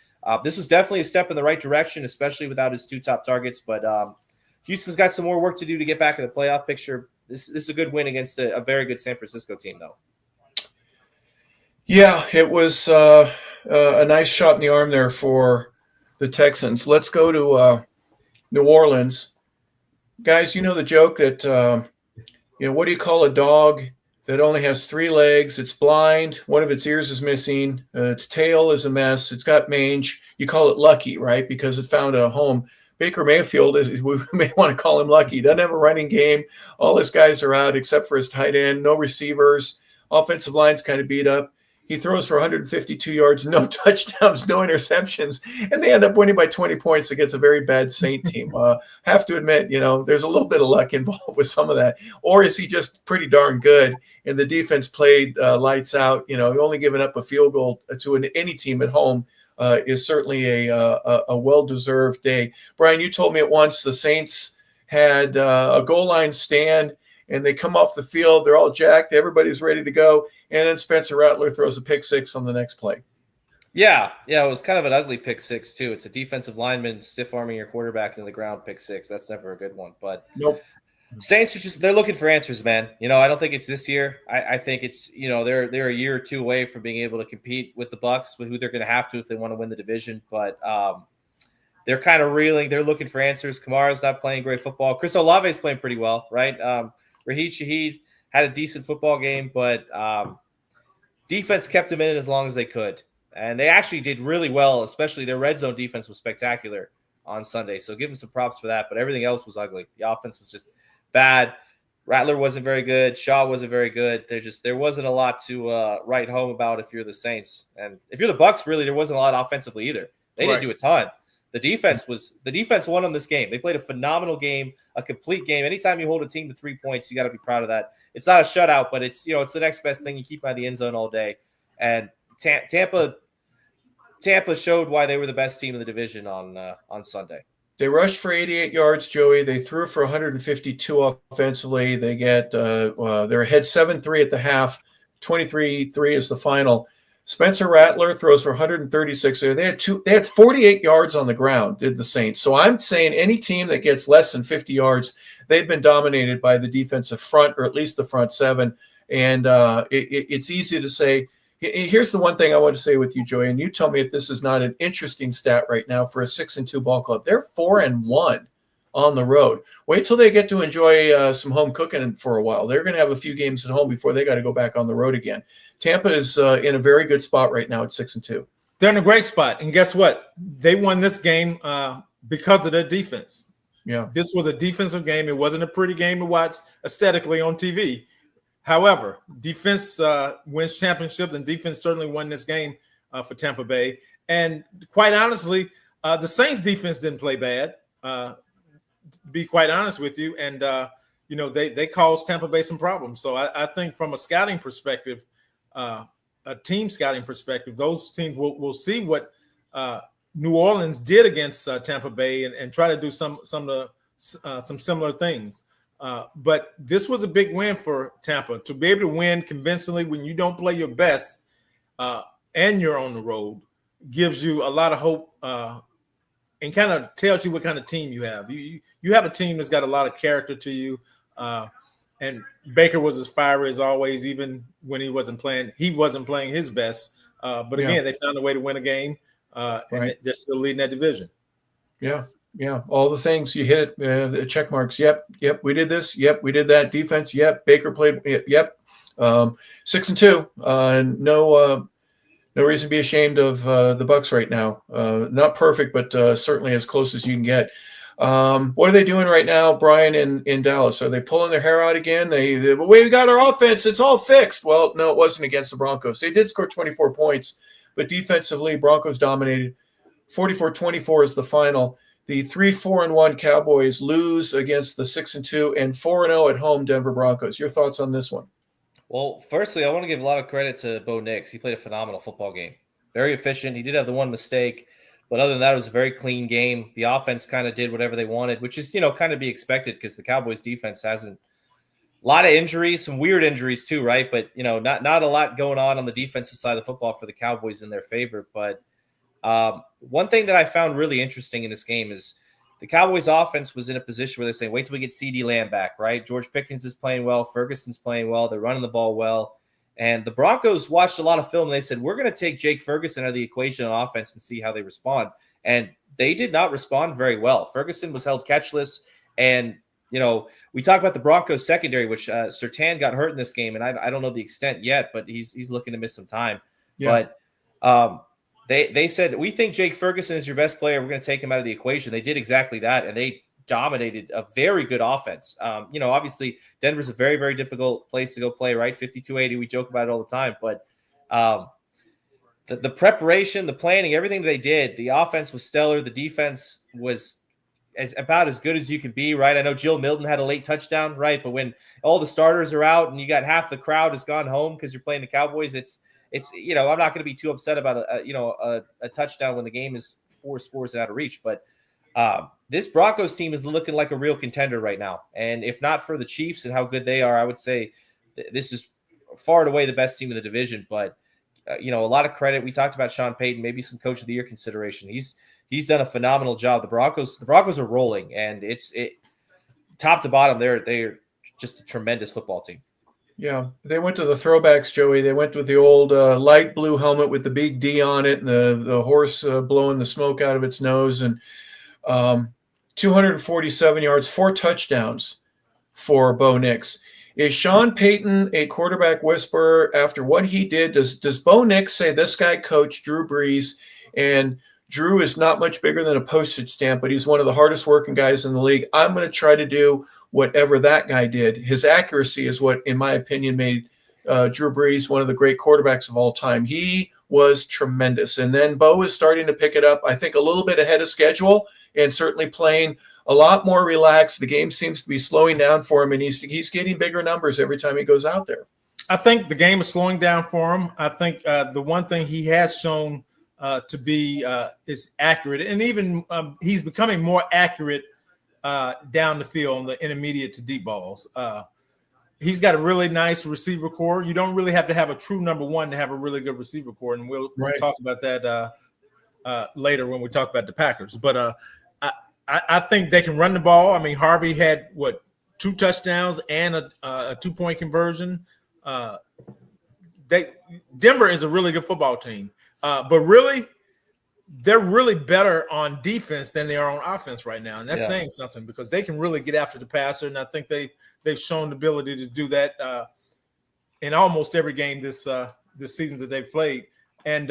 this was definitely a step in the right direction, especially without his 2 top targets. But Houston's got some more work to do to get back in the playoff picture. This is a good win against a very good San Francisco team, though. Yeah, it was a nice shot in the arm there for the Texans. Let's go to New Orleans. Guys, you know the joke that, what do you call a dog that only has 3 legs? It's blind. One of its ears is missing. Its tail is a mess. It's got mange. You call it lucky, right? Because it found a home. Baker Mayfield, we may want to call him lucky. He doesn't have a running game. All his guys are out except for his tight end. No receivers. Offensive line's kind of beat up. He throws for 152 yards, no touchdowns, no interceptions, and they end up winning by 20 points against a very bad Saint team. Have to admit, there's a little bit of luck involved with some of that. Or is he just pretty darn good, and the defense played lights out? Only giving up a field goal to any team at home is certainly a well-deserved day. Brian, you told me at once the Saints had a goal line stand, and they come off the field. They're all jacked. Everybody's ready to go. And then Spencer Rattler throws a pick 6 on the next play. Yeah, it was kind of an ugly pick six too. It's a defensive lineman stiff arming your quarterback into the ground pick six. That's never a good one. But Nope. Saints are they're looking for answers, man. I don't think it's this year. I think it's they're a year or two away from being able to compete with the Bucs, with who they're going to have to if they want to win the division. But they're kind of reeling. They're looking for answers. Kamara's not playing great football. Chris Olave is playing pretty well, right? Raheem Shaheed had a decent football game, but defense kept him in it as long as they could. And they actually did really well, especially their red zone defense was spectacular on Sunday. So give them some props for that. But everything else was ugly. The offense was just bad. Rattler wasn't very good. Shaw wasn't very good. There wasn't a lot to write home about if you're the Saints. And if you're the Bucs, really, there wasn't a lot offensively either. They didn't do a ton. The defense won them this game. They played a phenomenal game, a complete game. Anytime you hold a team to 3 points, you got to be proud of that. It's not a shutout, but it's the next best thing. You keep by the end zone all day. And Tampa showed why they were the best team in the division on Sunday. They rushed for 88 yards, Joey. They threw for 152 offensively. They get they're ahead 7-3 at the half, 23-3 is the final. Spencer Rattler throws for 136. They had 48 yards on the ground, did the Saints. So I'm saying any team that gets less than 50 yards, they've been dominated by the defensive front, or at least the front seven. And it's easy to say. Here's the one thing I want to say with you, Joey, and you tell me if this is not an interesting stat right now for a 6-2 ball club. They're 4-1 on the road. Wait till they get to enjoy some home cooking for a while. They're going to have a few games at home before they got to go back on the road again. Tampa is in a very good spot right now at 6-2. They're in a great spot, and guess what? They won this game because of their defense. Yeah, this was a defensive game. It wasn't a pretty game to watch aesthetically on TV. However, defense wins championships, and defense certainly won this game for Tampa Bay. And quite honestly, the Saints defense didn't play bad, to be quite honest with you. And, they caused Tampa Bay some problems. So I think from a scouting perspective, a team scouting perspective, those teams will see what New Orleans did against Tampa Bay and try to do some similar things. But this was a big win for Tampa to be able to win convincingly when you don't play your best and you're on the road gives you a lot of hope and kind of tells you what kind of team you have. You have a team that's got a lot of character to you. And Baker was as fiery as always, even when he wasn't playing. He wasn't playing his best. But again, they found a way to win a game, and they're still leading that division. Yeah, all the things you hit it, the check marks. Yep, we did this. Yep, we did that. Defense. Yep, Baker played. Yep, 6-2. No reason to be ashamed of the Bucs right now. Not perfect, but certainly as close as you can get. What are they doing right now, Brian, in Dallas? Are they pulling their hair out again? We got our offense. It's all fixed. Well, no, it wasn't against the Broncos. They did score 24 points, but defensively, Broncos dominated. 44-24 is the final. The 3-4-1 Cowboys lose against the 6-2 and 4-0 at home Denver Broncos. Your thoughts on this one? Well, firstly, I want to give a lot of credit to Bo Nix. He played a phenomenal football game. Very efficient. He did have the one mistake, but other than that, it was a very clean game. The offense kind of did whatever they wanted, which is, kind of be expected because the Cowboys defense hasn't a lot of injuries, some weird injuries too, right? But, not a lot going on the defensive side of the football for the Cowboys in their favor. But one thing that I found really interesting in this game is the Cowboys offense was in a position where they're saying, wait till we get CeeDee Lamb back, right? George Pickens is playing well. Ferguson's playing well. They're running the ball well. And the Broncos watched a lot of film. And they said, we're going to take Jake Ferguson out of the equation on offense and see how they respond. And they did not respond very well. Ferguson was held catchless. And, we talk about the Broncos secondary, which Surtain got hurt in this game. And I don't know the extent yet, but he's looking to miss some time. Yeah. But They said, we think Jake Ferguson is your best player. We're going to take him out of the equation. They did exactly that, and they dominated a very good offense. Obviously, Denver's a very, very difficult place to go play, right? 52-80, we joke about it all the time. But the preparation, the planning, everything they did, the offense was stellar. The defense was about as good as you could be, right? I know Jill Milton had a late touchdown, right? But when all the starters are out and you got half the crowd has gone home because you're playing the Cowboys, it's I'm not going to be too upset about a touchdown when the game is 4 scores out of reach. But this Broncos team is looking like a real contender right now. And if not for the Chiefs and how good they are, I would say this is far and away the best team in the division. But a lot of credit. We talked about Sean Payton, maybe some Coach of the Year consideration. He's done a phenomenal job. The Broncos are rolling, and it's top to bottom. They're just a tremendous football team. Yeah, they went to the throwbacks, Joey. They went with the old light blue helmet with the big D on it, and the horse blowing the smoke out of its nose, and 247 yards, 4 touchdowns for Bo Nix. Is Sean Payton a quarterback whisperer after what he did? Does Bo Nix say this guy coached Drew Brees, and Drew is not much bigger than a postage stamp, but he's one of the hardest working guys in the league. I'm going to try to do whatever that guy did. His accuracy is what, in my opinion, made Drew Brees one of the great quarterbacks of all time. He was tremendous. And then Bo is starting to pick it up, I think, a little bit ahead of schedule, and certainly playing a lot more relaxed. The game seems to be slowing down for him, and he's getting bigger numbers every time he goes out there. I think the game is slowing down for him. I think the one thing he has shown to be is accurate, and even he's becoming more accurate down the field on the intermediate to deep balls. He's got a really nice receiver core. You don't really have to have a true number one to have a really good receiver core, and we'll talk about that later when we talk about the Packers. But I think they can run the ball. I mean, Harvey had 2 touchdowns and a 2-point conversion. Denver is a really good football team, but really, they're really better on defense than they are on offense right now, and that's saying something because they can really get after the passer, and I think they've shown the ability to do that in almost every game this season that they've played. And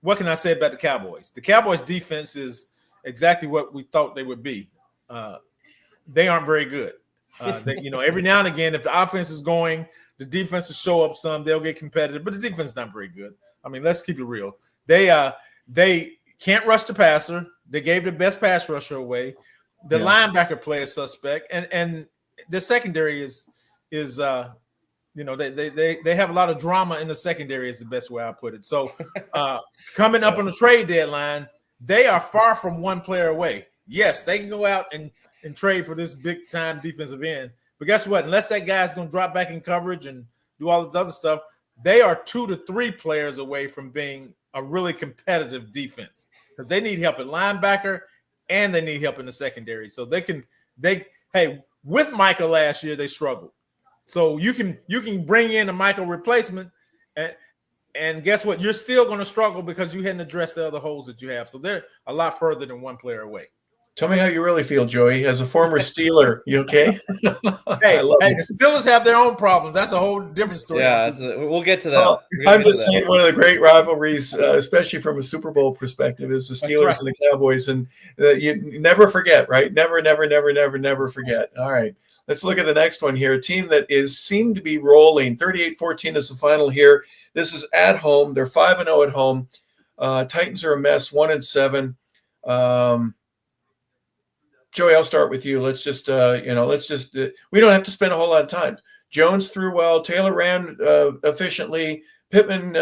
what can I say about the Cowboys? The Cowboys' defense is exactly what we thought they would be. They aren't very good. Every now and again, if the offense is going, the defense will show up some. They'll get competitive, but the defense is not very good. I mean, let's keep it real. They can't rush the passer. They gave the best pass rusher away. The linebacker play is suspect, and the secondary is they have a lot of drama in the secondary is the best way I put it. So coming up on the trade deadline, they are far from one player away. Yes, they can go out and trade for this big time defensive end, but guess what? Unless that guy's going to drop back in coverage and do all this other stuff, they are 2 to 3 players away from being a really competitive defense because they need help at linebacker and they need help in the secondary. So with Michael last year, they struggled. So you can bring in a Michael replacement and guess what? You're still going to struggle because you hadn't addressed the other holes that you have. So they're a lot further than one player away. Tell me how you really feel, Joey, as a former Steeler. You okay? The Steelers have their own problems. That's a whole different story. Yeah, we'll get to that. Well, I'm just saying one of the great rivalries, especially from a Super Bowl perspective, is the Steelers and the Cowboys. And you never forget, right? Never forget. All right. Let's look at the next one here. A team that seemed to be rolling. 38-14 is the final here. This is at home. They're 5-0 at home. Titans are a mess, 1-7. Joey, I'll start with you. Let's just, we don't have to spend a whole lot of time. Jones threw well. Taylor ran efficiently. Pittman,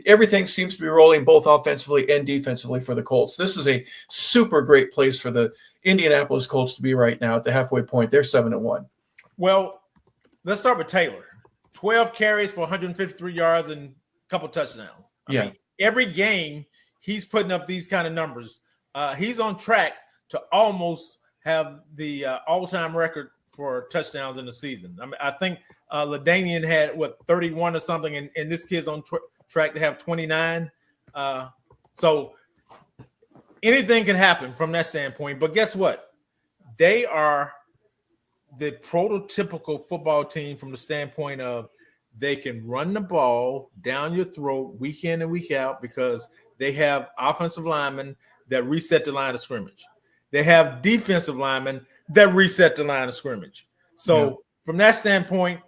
everything seems to be rolling both offensively and defensively for the Colts. This is a super great place for the Indianapolis Colts to be right now at the halfway point. They're 7-1. Well, let's start with Taylor. 12 carries for 153 yards and a couple touchdowns. I mean, every game he's putting up these kind of numbers. He's on track to almost have the all-time record for touchdowns in the season. I mean, I think LaDainian had 31 or something, and this kid's on track to have 29. So anything can happen from that standpoint. But guess what? They are the prototypical football team from the standpoint of they can run the ball down your throat week in and week out because they have offensive linemen that reset the line of scrimmage. They have defensive linemen that reset the line of scrimmage. So from that standpoint,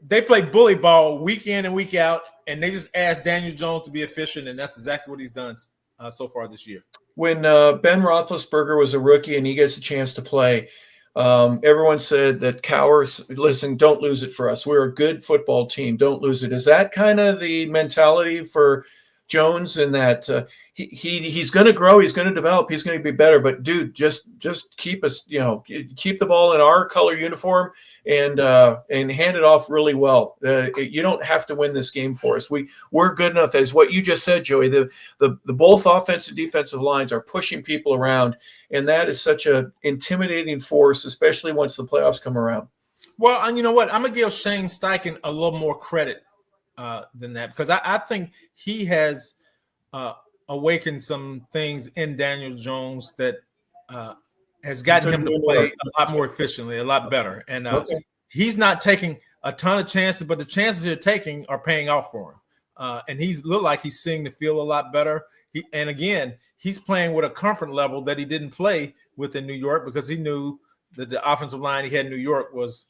they play bully ball week in and week out, and they just ask Daniel Jones to be efficient, and that's exactly what he's done so far this year. When Ben Roethlisberger was a rookie and he gets a chance to play, everyone said that Cowers, listen, don't lose it for us. We're a good football team. Don't lose it. Is that kind of the mentality for Jones and that he's going to grow, he's going to develop, he's going to be better. But dude, just keep us, keep the ball in our color uniform and hand it off really well. You don't have to win this game for us. We're good enough, as what you just said, Joey. The both offensive and defensive lines are pushing people around, and that is such a intimidating force, especially once the playoffs come around. Well, and you know what? I'm gonna give Shane Steichen a little more credit than that, because I think he has awakened some things in Daniel Jones that has gotten him to play a lot more efficiently, a lot better. And he's not taking a ton of chances, but the chances they're taking are paying off for him. And he's looked like he's seeing the field a lot better. And again, he's playing with a comfort level that he didn't play with in New York, because he knew that the offensive line he had in New York was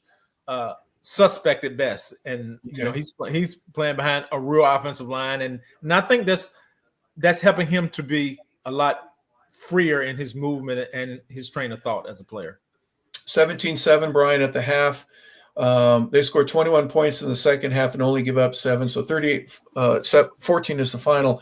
suspect at best. And he's playing behind a real offensive line, and I think that's helping him to be a lot freer in his movement and his train of thought as a player. 17-7, Brian, at the half. They scored 21 points in the second half and only give up 7. So 38-14 is the final.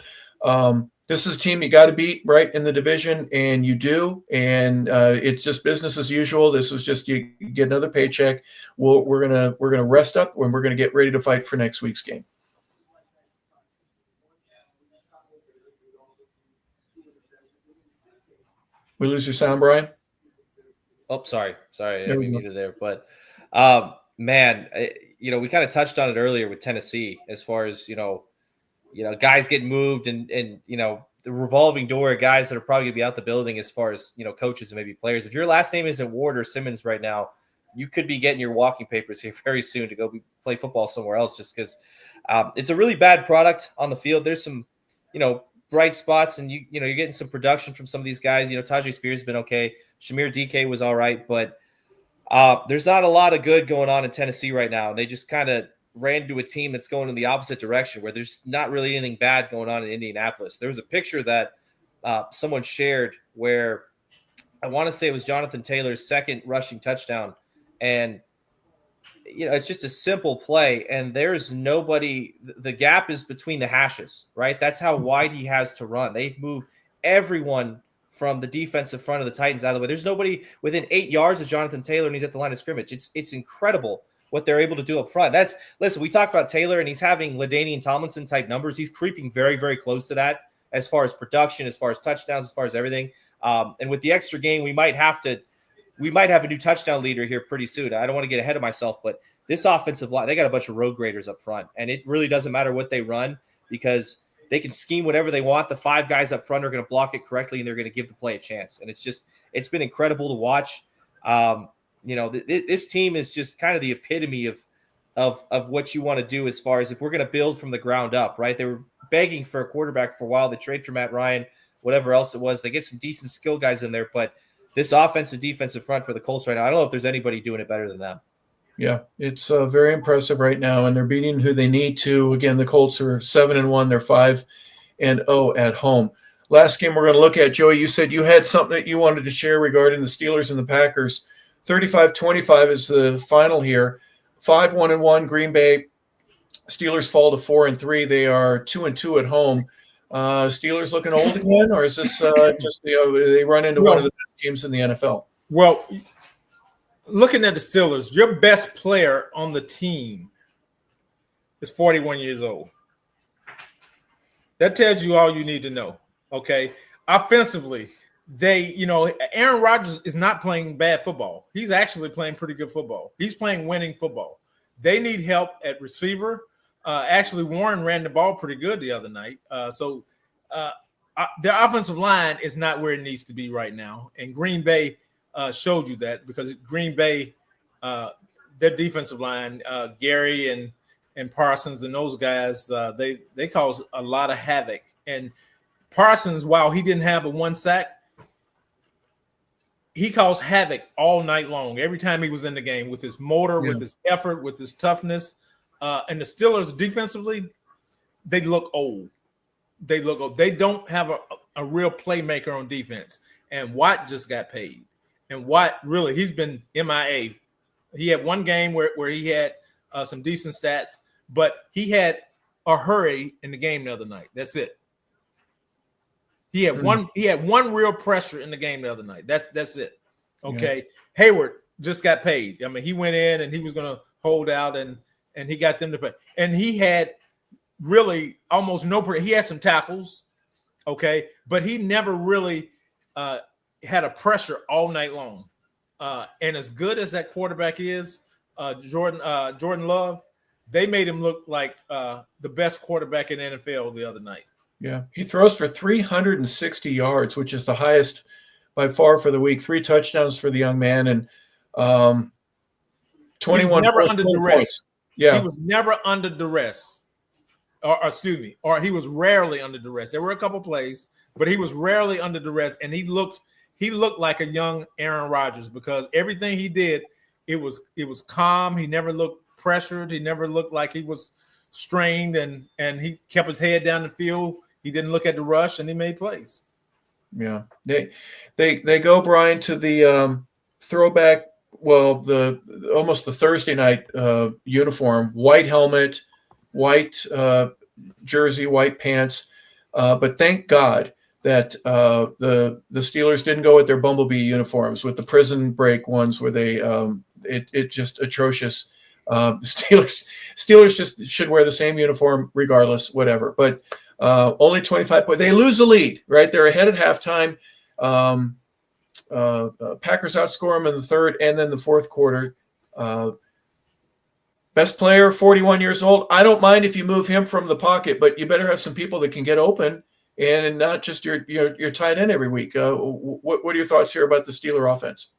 This is a team you got to beat, right, in the division, and you do. And it's just business as usual. This was just you get another paycheck. We're gonna rest up, and we're gonna get ready to fight for next week's game. We lose your sound, Brian? Oh, sorry. I didn't mean muted there. But, man, we kind of touched on it earlier with Tennessee as far as, guys getting moved and the revolving door of guys that are probably going to be out the building as far as, coaches and maybe players. If your last name isn't Ward or Simmons right now, you could be getting your walking papers here very soon to go play football somewhere else, just because it's a really bad product on the field. There's some, bright spots, and you're getting some production from some of these guys. Tajay Spears has been okay. Shamir DK was all right, but there's not a lot of good going on in Tennessee right now. They just kind of ran to a team that's going in the opposite direction, where there's not really anything bad going on in Indianapolis. There was a picture that someone shared where I want to say it was Jonathan Taylor's second rushing touchdown, and it's just a simple play, and there's nobody. The gap is between the hashes, right? That's how wide he has to run. They've moved everyone from the defensive front of the Titans out of the way. There's nobody within 8 yards of Jonathan Taylor, and he's at the line of scrimmage. It's incredible what they're able to do up front. Listen, we talk about Taylor, and he's having LaDainian Tomlinson type numbers. He's creeping very, very close to that as far as production, as far as touchdowns, as far as everything. And with the extra game, we might have a new touchdown leader here pretty soon. I don't want to get ahead of myself, but this offensive line, they got a bunch of road graders up front, and it really doesn't matter what they run, because they can scheme whatever they want. The 5 guys up front are going to block it correctly, and they're going to give the play a chance. And it's been incredible to watch. This team is just kind of the epitome of what you want to do as far as if we're going to build from the ground up, right? They were begging for a quarterback for a while. They trade for Matt Ryan, whatever else it was. They get some decent skill guys in there, but this offensive defensive front for the Colts right now, I don't know if there's anybody doing it better than them. Yeah, it's very impressive right now, and they're beating who they need to. Again, the Colts are 7-1. They're 5-0 at home. Last game we're going to look at, Joey, you said you had something that you wanted to share regarding the Steelers and the Packers. 35-25 is the final here. 5-1-1 Green Bay. Steelers fall to 4-3. They are 2-2 at home. Steelers looking old again, or is this just they run into one of the best teams in the NFL? Well, looking at the Steelers, your best player on the team is 41 years old. That tells you all you need to know, okay? Offensively, Aaron Rodgers is not playing bad football. He's actually playing pretty good football. He's playing winning football. They need help at receiver. Actually, Warren ran the ball pretty good the other night. So their offensive line is not where it needs to be right now. And Green Bay showed you that, because Green Bay, their defensive line, Gary and Parsons and those guys, they cause a lot of havoc. And Parsons, while he didn't have a 1 sack, he caused havoc all night long. Every time he was in the game, with his motor, with his effort, with his toughness. And the Steelers defensively, they look old. They don't have a real playmaker on defense. And Watt just got paid. And Watt, really, he's been MIA. He had one game where he had some decent stats, but he had a hurry in the game the other night. That's it. He had one real pressure in the game the other night. That's it. Okay. Yeah. Hayward just got paid. I mean, he went in and he was going to hold out and he got them to pay. And he had really almost no – he had some tackles, okay, but he never really had a pressure all night long. And as good as that quarterback is, Jordan Love, they made him look like the best quarterback in the NFL the other night. Yeah, he throws for 360 yards, which is the highest by far for the week. 3 touchdowns for the young man, and 21 he was never under duress. Points. Yeah, he was never under duress, or he was rarely under duress. There were a couple plays, but he was rarely under duress, and he looked like a young Aaron Rodgers because everything he did, it was calm. He never looked pressured. He never looked like he was strained, and he kept his head down the field. He didn't look at the rush, and he made plays. Yeah, they go, Brian, to the throwback. Well, almost the Thursday night uniform, white helmet, white jersey, white pants. But thank God that the Steelers didn't go with their Bumblebee uniforms, with the prison break ones where they it just atrocious. Steelers just should wear the same uniform regardless, whatever. But only 25 points. They lose the lead, right? They're ahead at halftime. Packers outscore them in the third and then the fourth quarter. Best player, 41 years old. I don't mind if you move him from the pocket, but you better have some people that can get open and not just your tight end every week. What are your thoughts here about the Steeler offense?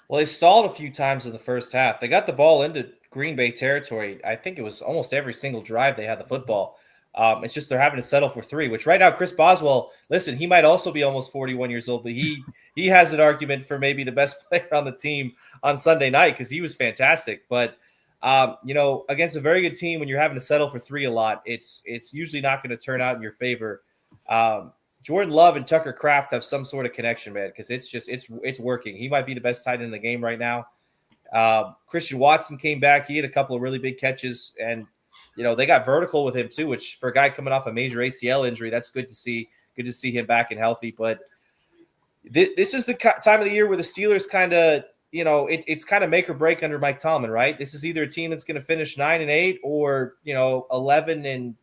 Well, they stalled a few times in the first half. They got the ball into Green Bay territory. I think it was almost every single drive they had the football. It's just they're having to settle for 3, which right now Chris Boswell, listen, he might also be almost 41 years old, but he has an argument for maybe the best player on the team on Sunday night because he was fantastic. But, against a very good team, when you're having to settle for 3 a lot, it's usually not going to turn out in your favor. Jordan Love and Tucker Kraft have some sort of connection, man, because it's working. He might be the best tight end in the game right now. Christian Watson came back. He had a couple of really big catches, and they got vertical with him too, which for a guy coming off a major ACL injury, that's good to see. Good to see him back and healthy. But this is the time of the year where the Steelers kind of, it's kind of make or break under Mike Tomlin, right? This is either a team that's going to finish 9-8 or 11-6,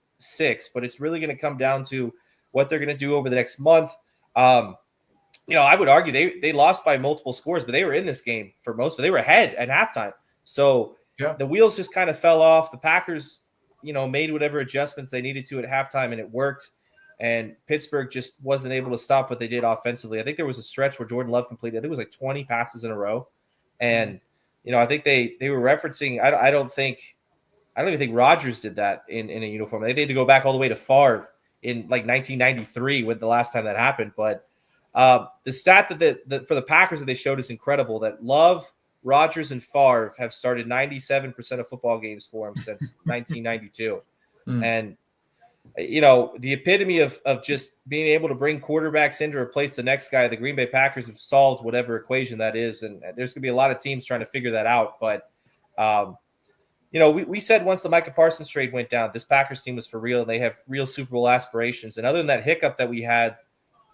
but it's really going to come down to what they're going to do over the next month. I would argue they lost by multiple scores, but they were in this game for most of it. They were ahead at halftime. So the wheels just kind of fell off. The Packers, made whatever adjustments they needed to at halftime, and it worked. And Pittsburgh just wasn't able to stop what they did offensively. I think there was a stretch where Jordan Love completed, I think it was like 20 passes in a row. And, I think they were referencing, I don't even think Rodgers did that in a uniform. They had to go back all the way to Favre in like 1993 when the last time that happened. But the stat that for the Packers that they showed is incredible, that Love, Rodgers, and Favre have started 97% of football games for him since 1992. And, the epitome of just being able to bring quarterbacks in to replace the next guy, the Green Bay Packers have solved whatever equation that is. And there's going to be a lot of teams trying to figure that out. But, we said once the Micah Parsons trade went down, this Packers team was for real, and they have real Super Bowl aspirations. And other than that hiccup that we had,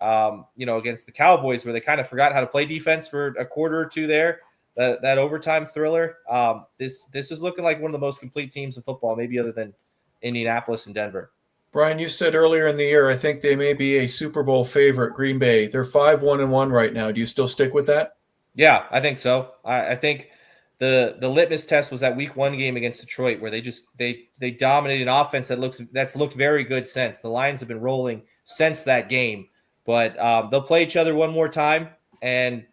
against the Cowboys, where they kind of forgot how to play defense for a quarter or two there, that overtime thriller, this is looking like one of the most complete teams in football, maybe other than Indianapolis and Denver. Brian, you said earlier in the year, I think they may be a Super Bowl favorite, Green Bay. They're 5-1-1 right now. Do you still stick with that? Yeah, I think so. I think the litmus test was that Week 1 game against Detroit, where they dominated an offense that's looked very good since. The Lions have been rolling since that game, but they'll play each other one more time. And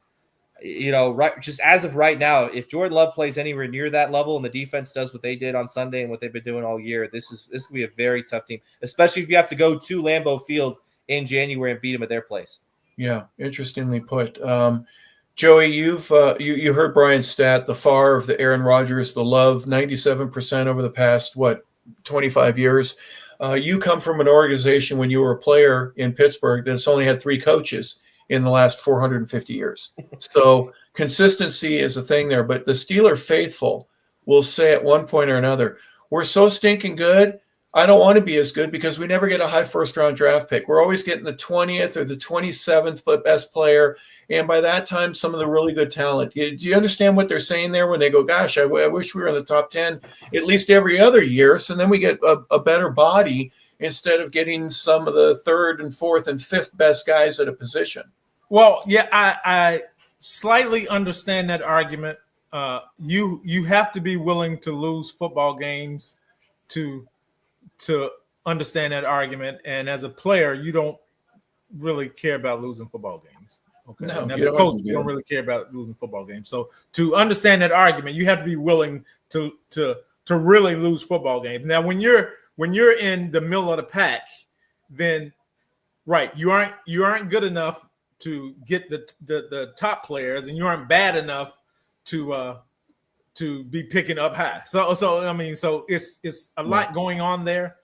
just as of right now, if Jordan Love plays anywhere near that level and the defense does what they did on Sunday and what they've been doing all year, this will be a very tough team, especially if you have to go to Lambeau Field in January and beat them at their place. Yeah, interestingly put. Joey, you've you heard Brian's stat, the Favre, the Aaron Rodgers, the Love, 97% over the past 25 years. You come from an organization when you were a player in Pittsburgh that's only had 3 coaches in the last 450 years. So consistency is a thing there. But the Steeler faithful will say at one point or another, we're so stinking good, I don't want to be as good because we never get a high first-round draft pick. We're always getting the 20th or the 27th best player. And by that time, some of the really good talent. Do you understand what they're saying there when they go, gosh, I wish we were in the top 10 at least every other year. So then we get a better body instead of getting some of the third and fourth and fifth best guys at a position. Well, yeah, I slightly understand that argument. You have to be willing to lose football games to understand that argument. And as a player, you don't really care about losing football games. Okay. No, and as a coach, you don't really care about losing football games. So to understand that argument, you have to be willing to really lose football games. Now, when you're in the middle of the pack, then right, you aren't good enough to get the top players, and you aren't bad enough to be picking up high. So it's a lot going on there.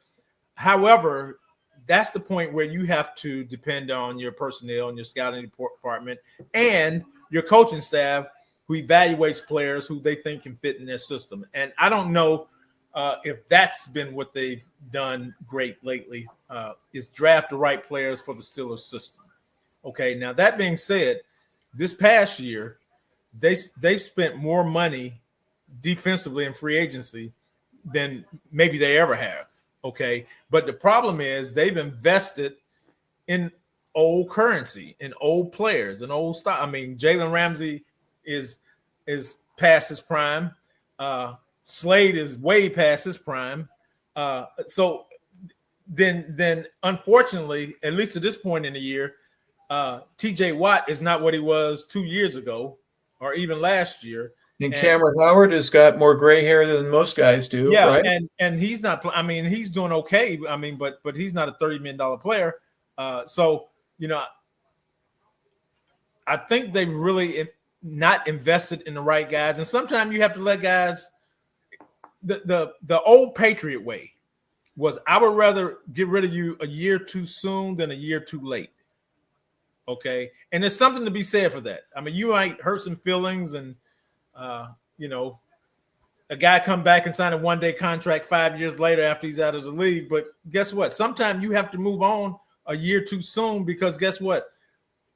However, that's the point where you have to depend on your personnel and your scouting department and your coaching staff who evaluates players who they think can fit in their system. And I don't know if that's been what they've done great lately, is draft the right players for the Steelers system. Okay, now that being said, this past year, they've spent more money defensively in free agency than maybe they ever have. Okay, but the problem is they've invested in old currency, in old players, and old stock. I mean, Jalen Ramsey is past his prime. Slade is way past his prime. So then, unfortunately, at least at this point in the year, TJ Watt is not what he was 2 years ago or even last year. And Cameron Howard has got more gray hair than most guys do. Yeah, right? and he's not. I mean, he's doing okay. I mean, but he's not a $30 million player. So I think they've really not invested in the right guys. And sometimes you have to let guys. The old Patriot way was, I would rather get rid of you a year too soon than a year too late. Okay, and there's something to be said for that. I mean, you might hurt some feelings and. A guy come back and sign a one-day contract 5 years later after he's out of the league. But guess what? Sometimes you have to move on a year too soon, because guess what?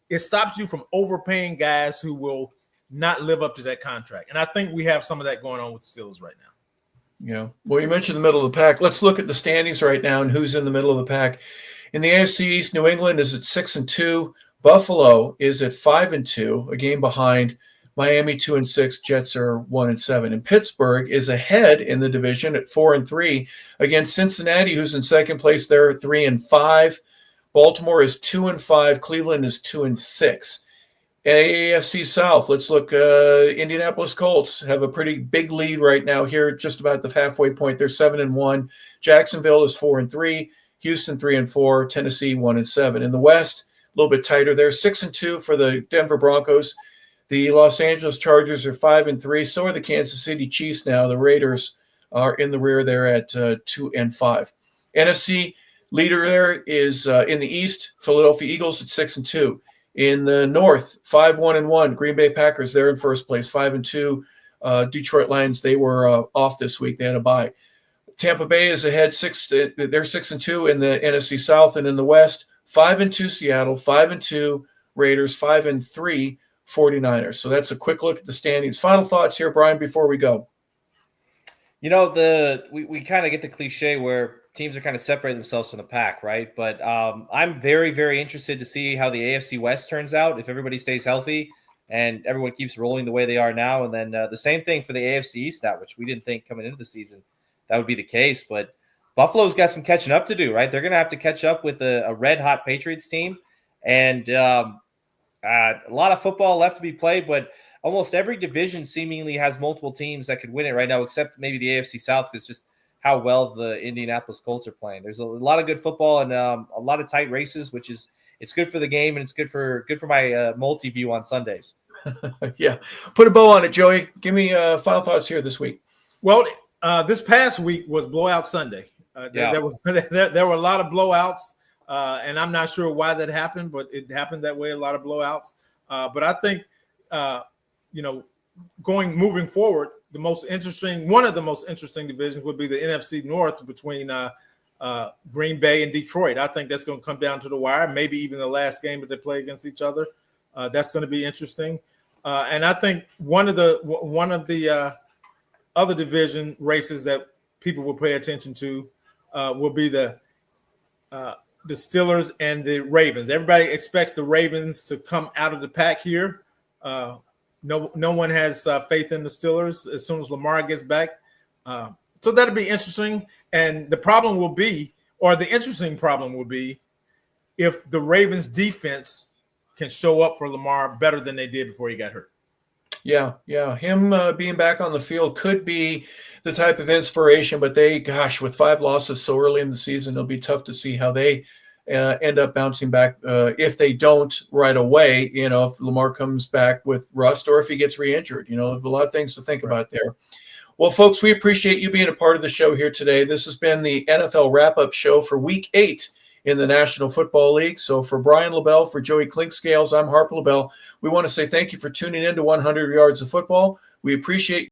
It stops you from overpaying guys who will not live up to that contract. And I think we have some of that going on with the Steelers right now. Yeah. Well, you mentioned the middle of the pack. Let's look at the standings right now and who's in the middle of the pack. In the AFC East, New England is at 6-2. Buffalo is at 5-2, a game behind. Miami 2-6, Jets are 1-7, and Pittsburgh is ahead in the division at 4-3 against Cincinnati, who's in second place. They're 3-5. Baltimore is 2-5. Cleveland is 2-6. AFC South. Let's look. Indianapolis Colts have a pretty big lead right now here, just about the halfway point. They're 7-1. Jacksonville is 4-3. Houston 3-4. Tennessee 1-7. In the West, a little bit tighter there. 6-2 for the Denver Broncos. The Los Angeles Chargers are 5-3. So are the Kansas City Chiefs now. The Raiders are in the rear there at 2-5. NFC leader there is in the East, Philadelphia Eagles at 6-2. In the North, 5-1-1. Green Bay Packers, they're in first place, 5-2. Detroit Lions, they were off this week. They had a bye. Tampa Bay is ahead, they're 6-2 in the NFC South, and in the West, 5-2 Seattle, 5-2 Raiders, 5-3 49ers. So that's a quick look at the standings. Final thoughts here, Brian, before we go. We kind of get the cliche where teams are kind of separating themselves from the pack, right? But I'm very, very interested to see how the AFC West turns out, if everybody stays healthy and everyone keeps rolling the way they are now. And then the same thing for the AFC East now, which we didn't think coming into the season that would be the case. But Buffalo's got some catching up to do, right? They're going to have to catch up with a red-hot Patriots team. And a lot of football left to be played, but almost every division seemingly has multiple teams that could win it right now, except maybe the AFC South, because just how well the Indianapolis Colts are playing. There's a lot of good football and a lot of tight races, which is it's good for the game and it's good for my multi-view on Sundays. Yeah, put a bow on it, Joey. Give me final thoughts here this week. Well, this past week was Blowout Sunday. There were a lot of blowouts. And I'm not sure why that happened, but it happened that way, a lot of blowouts. But I think, moving forward, one of the most interesting divisions would be the NFC North between Green Bay and Detroit. I think that's going to come down to the wire, maybe even the last game that they play against each other. That's going to be interesting. And I think one of the other division races that people will pay attention to will be the Steelers and the Ravens. Everybody expects the Ravens to come out of the pack here. No one has faith in the Steelers as soon as Lamar gets back. So that'll be interesting. And the problem will be, or the interesting problem will be, if the Ravens defense can show up for Lamar better than they did before he got hurt. Yeah. Him being back on the field could be the type of inspiration, but with 5 losses so early in the season, it'll be tough to see how they end up bouncing back if they don't right away, if Lamar comes back with rust or if he gets re-injured. A lot of things to think about there. Well, folks, we appreciate you being a part of the show here today. This has been the NFL wrap-up show for Week 8 in the National Football League. So for Brian LeBel, for Joey Clinkscales, I'm Harper LeBel. We want to say thank you for tuning in to 100 Yards of Football. We appreciate